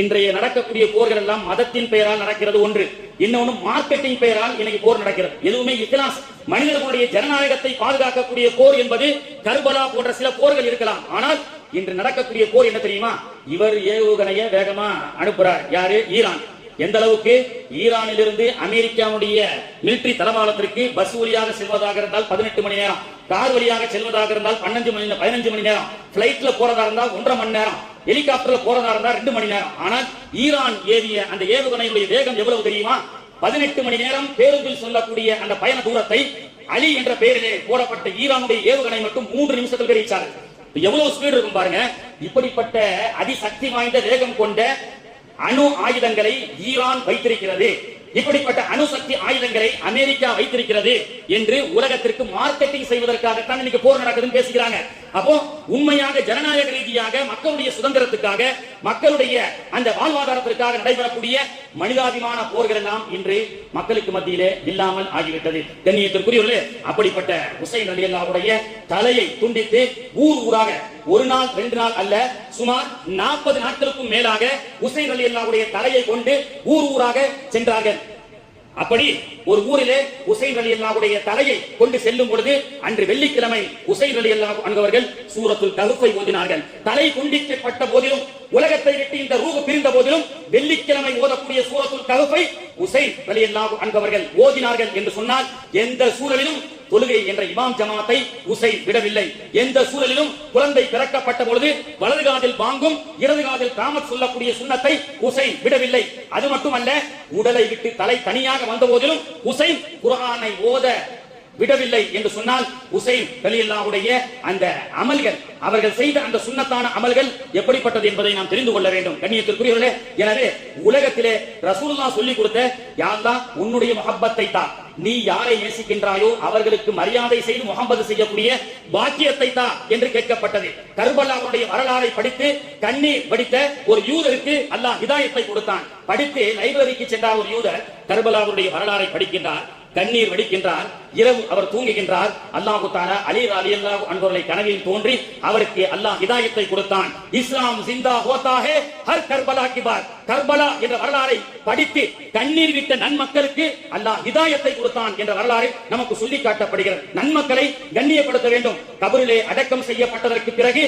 S1: இன்றைய நடக்கக்கூடிய போர்கள் எல்லாம் மதத்தின் பெயரால் நடக்கிறது ஒன்று, இன்னொன்னு மார்க்கெட்டிங் பெயரால் இன்னைக்கு போர் நடக்கிறது. எதுவுமே இக்லாஸ் மனிதர்களுடைய ஜனநாயகத்தை பாதுகாக்கக்கூடிய போர் என்பது கர்பலா போன்ற சில போர்கள் இருக்கலாம். ஆனால் இன்று நடக்கக்கூடிய போர் என்ன தெரியுமா? இவர் ஏவுகணைய வேகமா அனுப்புறார். யாரு? ஈரான். எந்த அளவுக்கு? ஈரானில் இருந்து அமெரிக்காவுடைய மிலிட்டரி தளவாளத்திற்கு பஸ் வழியாக செல்வதாக இருந்தால் 18 மணி நேரம், கார் வழியாக செல்வதாக இருந்தால் 15 மணி நேரம், பிளைட்ல போறதா இருந்தால் 1.5 மணி நேரம், ஹெலிகாப்டர்ல போறதா இருந்தால் 2 மணி நேரம். ஆனால் ஈரான் ஏவிய அந்த ஏவுகணையுடைய வேகம் எவ்வளவு தெரியுமா? 18 மணி நேரம் பேருந்தில் சொல்லக்கூடிய அந்த பயண தூரத்தை அலி என்ற பெயரிலே போடப்பட்ட ஈரானுடைய ஏவுகணை மட்டும் 3 நிமிஷத்தில் ரீச்சாரு. எவ்வளவு ஸ்பீடு இருக்கும் பாருங்க. இப்படிப்பட்ட அதிசக்தி வாய்ந்த வேகம் கொண்ட அணு ஆயுதங்களை ஈரான் வைத்திருக்கிறது. இப்படிப்பட்ட அணுசக்தி ஆயுதங்களை அமெரிக்கா வைத்திருக்கிறது என்று உலகத்திற்கு மார்க்கெட்டிங் செய்வதற்காகத்தான் இன்னைக்கு போர் நடக்குதுன்னு பேசுகிறாங்க. அப்போ உண்மையாக ஜனநாயக ரீதியாக மக்களுடைய சுதந்திரத்துக்காக, மக்களுடைய அந்த வாழ்வாதாரத்திற்காக நடைபெறக்கூடிய மனிதாபிமான போர்கள் எல்லாம் இன்று மக்களுக்கு மத்தியிலே இல்லாமல் ஆகிவிட்டது. கண்ணியத்திற்குரியவர்களே, அப்படிப்பட்ட ஹுசைன் ரலியல்லாஹுடைய தலையை துண்டித்து ஊராக ஒரு நாள் 2 நாள் அல்ல, சுமார் 40 நாட்களுக்கும் மேலாக ஹுசைன் ரலியல்லாஹுடைய தலையை கொண்டு ஊராக சென்றார்கள். அப்படி ஒரு ஊரிலே ஹுசைன் ரலியல்லாஹுடைய தலையை கொண்டு செல்லும் பொழுது அன்று வெள்ளிக்கிழமை ஹுசைன் ரலியல்லாஹு அன்ஹு அவர்கள் சூரத்துல் கஹ்ஃபை ஓதினார்கள். தலை துண்டிக்கப்பட்ட போதிலும், உலகத்தை விட்டு இந்த ரூஹ் பிரிந்த போதிலும் வெள்ளிக்கிழமை ஓதக்கூடிய சூரத்துல் கஹ்ஃபை ஹுசைன் ரலியல்லாஹு அன்ஹு அவர்கள் ஓதினார்கள் என்று சொன்னால், எந்த சூழலிலும் தொழுகை என்ற இமாம் ஜமாத்தை ஹுசைன் விடவில்லை. எந்த சூழலிலும் குழந்தை பிறக்கப்பட்ட பொழுது வலது காதில் பாங்கும் இடது காதில் காமத் சொல்லக்கூடிய சுன்னத்தை ஹுசைன் விடவில்லை. அது மட்டுமல்ல, உடலை விட்டு தலை தனியாக வந்த போதிலும் ஹுசைன் குர்ஆனை ஓத விடவில்லை என்று சொன்னால், ஹுசைன் ரலியல்லாஹுடைய அந்த அமல்கள், அவர்கள் செய்த அந்த சுன்னத்தான அமல்கள் எப்படிப்பட்டது என்பதை நாம் தெரிந்து கொள்ள வேண்டும். கண்ணியத்திற்குரியவர்களே, எனவே உலகத்திலே ரசூலுல்லாஹ் சொல்லிக் கொடுத்த யா அல்லாஹ் உன்னுடைய முஹப்பத்தை தா, நீ யாரை நேசிக்கின்றாயோ அவர்களுக்கு மரியாதை செய்து முகமது செய்யக்கூடிய பாக்கியத்தை தா என்று கேட்கப்பட்டது. கர்பலாவுடைய வரலாறை படித்து கண்ணீர் வடித்த ஒரு யூதருக்கு அல்லாஹ் ஹிதாயத்தை கொடுத்தான். படித்து லைப்ரரிக்கு சென்றார் ஒரு யூதர், கர்பலாவுடைய வரலாறை படிக்கின்றார், கண்ணீர் வடிக்கின்றார். இரவு அவர் தூங்குகின்றார். அல்லாஹ் தஆலா அலி ரலியல்லாஹு அன்ஹு அவர்களை கனவில் தோன்றி அவருக்கு அல்லாஹ் ஹிதாயத்தை கொடுத்தான். இஸ்லாம் ஜிந்தா ஹோதா ஹை ஹர் கர்பலா கி பாத். கர்பலா என்ற வரலாறை படித்து கண்ணீர் விட்ட நன்மக்களுக்கு அல்லாஹ் ஹிதாயத்தை கொடுத்தான் என்ற வரலாறு நமக்கு சொல்லி காட்டப்படுகிறது. நன்மக்களை கண்ணியப்படுத்த வேண்டும். கபரிலே அடக்கம் செய்யப்பட்டதற்கு பிறகு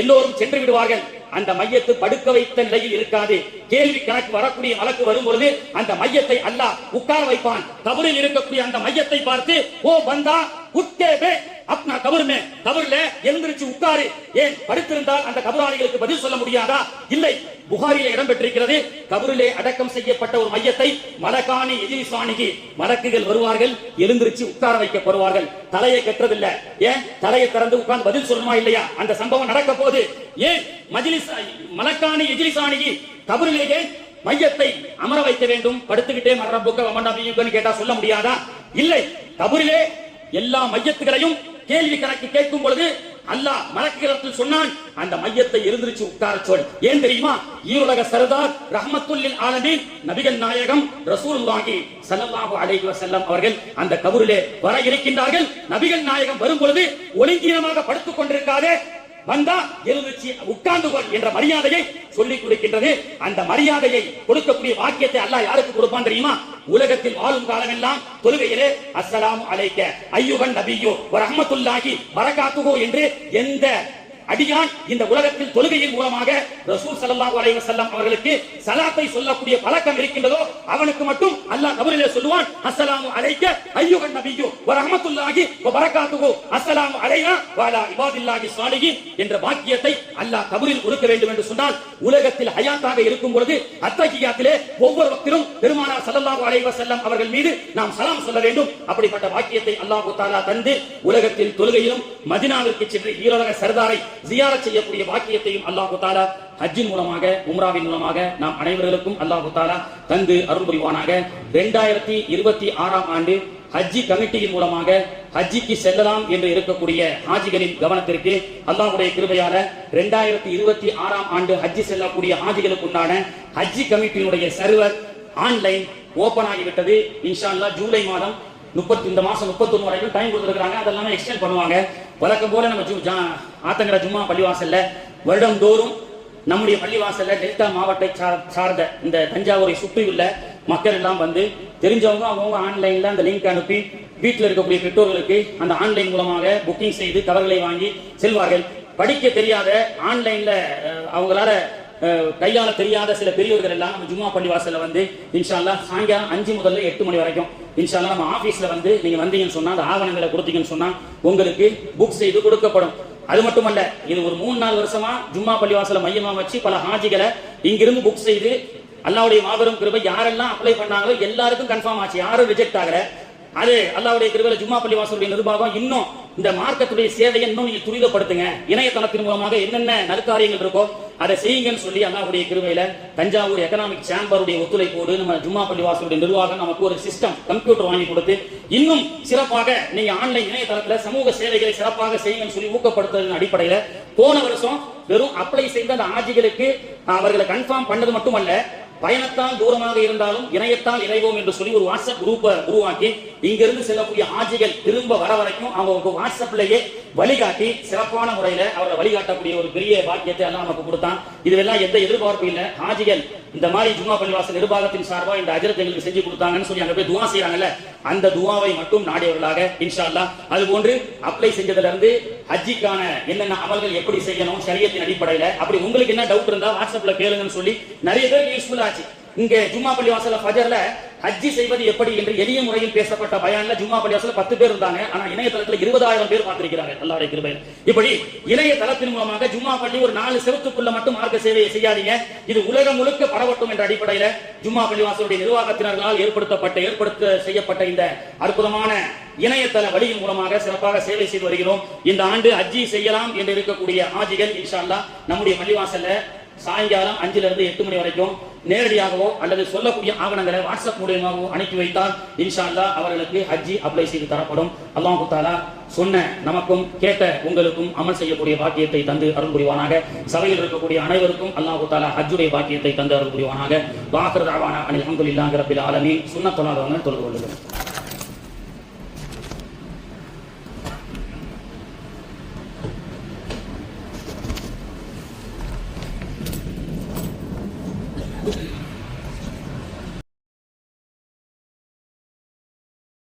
S1: எல்லோரும் சென்று விடுவார்கள். அந்த மையத்து படுக்க வைத்த நிலையில் இருக்காது. கேள்வி கணக்கு வரக்கூடிய வழக்கு வரும் பொழுது அந்த மையத்தை அல்லாஹ் உட்கார வைப்பான். கபரில் இருக்கக்கூடிய அந்த மையத்தை பார்த்து, ஓ பந்தா உட்கே பே அப்னா கபர் மே, கபர்ல எழுந்திருச்சு உட்காரு. ஏன் படுத்திருந்தால் அந்த கபராளிகளுக்கு பதில் சொல்ல முடியாதா? இல்லை. புகாரிலே இடம்பெற்றிருக்கிறது, கபரிலே அடக்கம் செய்யப்பட்ட ஒரு மையத்தை மலகானி எஜிலிசானிகி, மலக்குகள் வருவார்கள், எழுந்திருச்சு உட்கார வைக்கப்படுவார்கள். தலையை கட்டுறதில்லை. ஏன்? தலையை திறந்து உட்கார்ந்து பதில் சொல்லணுமா இல்லையா? அந்த சம்பவம் நடக்க போது ஏன் மலக்கானி எஜிலிசானிகி கபரிலேயே மையத்தை அமர வைக்க வேண்டும்? படுத்துக்கிட்டே மர்ரப்புக்க வமன்னபியுக்கன்னு கேட்டா சொல்ல முடியாதா? இல்லை, கபரிலே எல்லா மையத்துகளையும் கேள்வி கணக்கு கேட்கும் பொழுது அல்லாஹ் மலக்குகளிடத்தில் சொன்னான், அந்த மையத்தை எழுந்திருச்சு உட்கார சொல். ஏன் தெரியுமா? ஈருலக சர்தார் ரஹ்மத்துல் லில் ஆலமீன் நபிகள் நாயகம் ரசூலுல்லாஹி ஸல்லல்லாஹு அலைஹி வஸல்லம் அவர்கள் அந்த கபரிலே வர இருக்கின்றார்கள். நபிகள் நாயகம் வரும் பொழுது ஒழுங்கீனமாக படுத்துக் கொண்டிருக்காதே, வந்தா எழுந்திருச்சு உட்கார்ந்து கொள் என்ற மரியாதையை சொல்லிக் கொடுக்கின்றது. அந்த மரியாதையை கொடுக்கக்கூடிய வாக்கியத்தை அல்லாஹ் யாருக்கு கொடுப்பான் தெரியுமா? உலகத்தில் வாழும் காலமெல்லாம் தொழுகையிலே அஸ்ஸலாமு அலைக்க அய்யுஹன் நபியு வ ரஹ்மத்துல்லாஹி பரகாத்துஹு என்று எந்த அடியான் இந்த உலகத்தில் தொழுகையின் மூலமாக ரசூல் ஸல்லல்லாஹு அலைஹி வஸல்லம் அவர்களுக்கு ஸலாத்தை சொல்லக்கூடிய பழக்கம் இருக்கின்றதோ அவனுக்கு மட்டும் அல்லாஹ் கபரிலே சொல்லுவான், அஸ்ஸலாமு அலைக்க அய்யுஹன் நபியு வ ரஹ்மத்துல்லாஹி வ பரகாத்துஹு அஸ்ஸலாமு அலைனா வ அலா இபாதில்லாஹி ஸாலிஹீன் என்ற வாக்கியத்தை அல்லாஹ் கபரில் கொடுக்க வேண்டும் என்று சொன்னால், உலகத்தில் ஹயாத்தாக இருக்கும் பொழுது அத்தஹியாத்திலே ஒவ்வொரு வக்திலும் பெருமானார் ஸல்லல்லாஹு அலைஹி வஸல்லம் அவர்கள் மீது நாம் சலாம் சொல்ல வேண்டும். அப்படிப்பட்ட வாக்கியத்தை அல்லாஹ் தஆலா தந்து உலகத்தில் தொழுகையிலும் மதீனாவிற்கு சென்று ஈரோலக சர்தாரை ஜியாரத் செய்யக்கூடிய வாக்கியத்தையும் அல்லாஹ் தஆலா ஹஜ்ஜின் மூலமாக உம்ராவின் மூலமாக நாம் அனைவர்களுக்கும் அல்லாஹ் தஆலா தந்து அருள் புரிவானாக. 2026 ஆண்டு ஹஜ்ஜி கமிட்டியின் மூலமாக ஹஜ்ஜிக்கு செல்லலாம் என்று இருக்கக்கூடிய ஹாஜிகளின் கவனத்திற்கு அல்லாஹ்வுடைய கிருபையால 2026 ஆண்டு ஹஜ்ஜி செல்லக்கூடிய ஹாஜிகளுக்கு உண்டான ஹஜ்ஜி கமிட்டியினுடைய சர்வர் ஆன்லைன் ஓபன் ஆகிவிட்டது. இன்ஷா அல்லாஹ் ஜூலை மாதம் இந்த மாசம் 31 வரைக்கும் டைம் கொடுத்துருக்காங்க. அதெல்லாம் எக்ஸ்டெண்ட் பண்ணுவாங்க. வழக்கம் போல நம்ம ஆத்தங்கர ஜும்மா பள்ளிவாசல்ல வருடந்தோறும் நம்முடைய பள்ளிவாசல்ல டெல்டா மாவட்டத்தை சார்ந்த இந்த தஞ்சாவூரை சுற்றியுள்ள மக்கள் எல்லாம் வந்து தெரிஞ்சவங்க அவங்க ஆன்லைன்ல அந்த லிங்க் அனுப்பி வீட்டில் இருக்கக்கூடிய பெற்றோர்களுக்கு அந்த ஆன்லைன் மூலமாக புக்கிங் செய்து கவர்களை வாங்கி செல்வார்கள். படிக்க தெரியாத ஆன்லைன்ல அவங்களால கையாள தெரியாத சில பெரியவர்கள் எல்லாம் நம்ம ஜும்மா பள்ளிவாசல்ல வந்து இன்ஷா அல்லாஹ் சாயங்காலம் 5 முதல் 8 மணி வரைக்கும் இன்ஷா அல்லாஹ் நம்ம ஆபீஸ்ல வந்து நீங்க வந்தீங்கன்னு சொன்னா அந்த ஆவணங்களை கொடுத்தீங்கன்னு சொன்னா உங்களுக்கு புக் செய்து கொடுக்கப்படும். அது மட்டுமல்ல, இது ஒரு 3-4 வருஷமா ஜும்மா பள்ளிவாசல மையமா வச்சு பல ஹாஜிகளை இங்கிருந்து புக் செய்து அல்லாஹ்வுடைய மாபெரும் கிருபை யாரெல்லாம் அப்ளை பண்ணாங்களோ எல்லாருக்கும் கன்ஃபார்ம் ஆச்சு, யாரும் ரிஜெக்ட் ஆகல. அது அல்லாஹ்வுடைய கிருபையில ஜும்மா பள்ளிவாசலுடைய நிர்வாகம் இன்னும் இந்த மார்க்கத்துடைய சேவையை இன்னும் நீங்க துரிதப்படுத்துங்க, இணையதளத்தின் மூலமாக என்னென்ன நற்காரியங்கள் இருக்கோ அதை செய்யுங்கன்னு சொல்லி அல்லாஹ்வுடைய கிருபையில தஞ்சாவூர் எகனாமிக் சேம்பருடைய ஒத்துழைப்போடு நம்ம ஜும்மா பள்ளிவாசலுடைய நிர்வாகம் நமக்கு ஒரு சிஸ்டம் கம்ப்யூட்டர் வாங்கி கொடுத்து இன்னும் சிறப்பாக நீங்க ஆன்லைன் இணையதளத்துல சமூக சேவைகளை சிறப்பாக செய்யுங்கன்னு சொல்லி ஊக்கப்படுத்துவதன் அடிப்படையில போன வருஷம் வெறும் அப்ளை செய்த அந்த ஆஜிகளுக்கு அவர்களை கன்ஃபார்ம் பண்ணது மட்டுமல்ல, பயணத்தால் தூரமாக இருந்தாலும் இணையத்தால் இணைவோம் என்று சொல்லி ஒரு வாட்ஸ்அப் குரூப்பை உருவாக்கி இங்கிருந்து செல்லக்கூடிய ஆஜிகள் திரும்ப வர வரைக்கும் அவங்க வாட்ஸ்அப்லயே வழிகாட்டி சிறப்பான முறையில அவரை வழிகாட்டக்கூடிய ஒரு பெரிய பாக்கியத்தை எல்லாம் நமக்கு கொடுத்தான். இதுவெல்லாம் எந்த எதிர்பார்ப்பும் இல்லை. ஆஜிகள் இந்த மாதிரி ஜும்மா பள்ளிவாசல் நிர்வாகத்தின் சார்பா இந்த அஜரத் எங்களுக்கு செஞ்சு கொடுத்தாங்கன்னு சொல்லி அங்க போய் துவா செய்யறாங்கல்ல, அந்த துவாவை மட்டும் நாடியவர்களாக இன்ஷா அல்லாஹ் அது போன்று அப்ளை செஞ்சதுல இருந்து ஹஜ்ஜிக்கான என்னென்ன அமல்கள் எப்படி செய்யணும் ஷரியத்தின் அடிப்படையில அப்படி உங்களுக்கு என்ன டவுட் இருந்தா வாட்ஸ்அப்ல கேளுங்கன்னு சொல்லி நிறைய பேருக்கு யூஸ்ஃபுல் ஆச்சு. இங்க ஜும்மா பள்ளிவாசல்ல ஃபஜர்ல ஹஜ்ஜி செய்வது எப்படி என்று எளிய முறையில் பேசப்பட்ட பயான்ல ஜும்மா பள்ளிவாசல்ல 10 பேர் இருந்தாங்க. ஆனா இணையதளத்துல 20,000 பேர் பார்த்திருக்கிறாங்க அல்லாஹ்வுடைய கிருபையில. இப்படி இணையதளத்தின் மூலமாக ஜும்மா பள்ளி ஒரு 4 செவத்துக்குள்ள மட்டும் மார்க்க சேவையை செய்யாதீங்க, இது உலகம் முழுக்க பரவட்டும் என்ற அடிப்படையில ஜும்மா பள்ளிவாசலுடைய நிர்வாகத்தினர்களால் ஏற்படுத்த செய்யப்பட்ட இந்த அற்புதமான இணையதள வழியின் மூலமாக சிறப்பாக சேவை செய்து வருகிறோம். இந்த ஆண்டு ஹஜ்ஜி செய்யலாம் என்று இருக்கக்கூடிய ஆஜிகள் இன்ஷா அல்லாஹ் நம்முடைய பள்ளிவாசல்ல சாயங்காலம் 5 லிருந்து 8 மணி வரைக்கும் நேரடியாகவோ அல்லது சொல்லக்கூடிய ஆவணங்களை வாட்ஸ்அப் மூலமாகவோ அனுப்பி வைத்தால் இன்ஷா அல்லாஹ் அவர்களுக்கு ஹஜ்ஜி அப்ளை செய்து தரப்படும். அல்லாஹ் தஆலா சொன்ன நமக்கும் கேட்ட உங்களுக்கும் அமல் செய்யக்கூடிய பாக்கியத்தை தந்து அருள் புரிவானாக. சபையில் இருக்கக்கூடிய அனைவருக்கும் அல்லாஹ் தஆலா ஹஜ்ஜுடைய பாக்கியத்தை தந்து அருள் புரிவானாக. வாஹிரு தஅவானா அல்ஹம்துலில்லாஹி ரப்பில் ஆலமீன். சுன்னத் தொழாதவங்க தொழுது கொள்ளுங்கள்.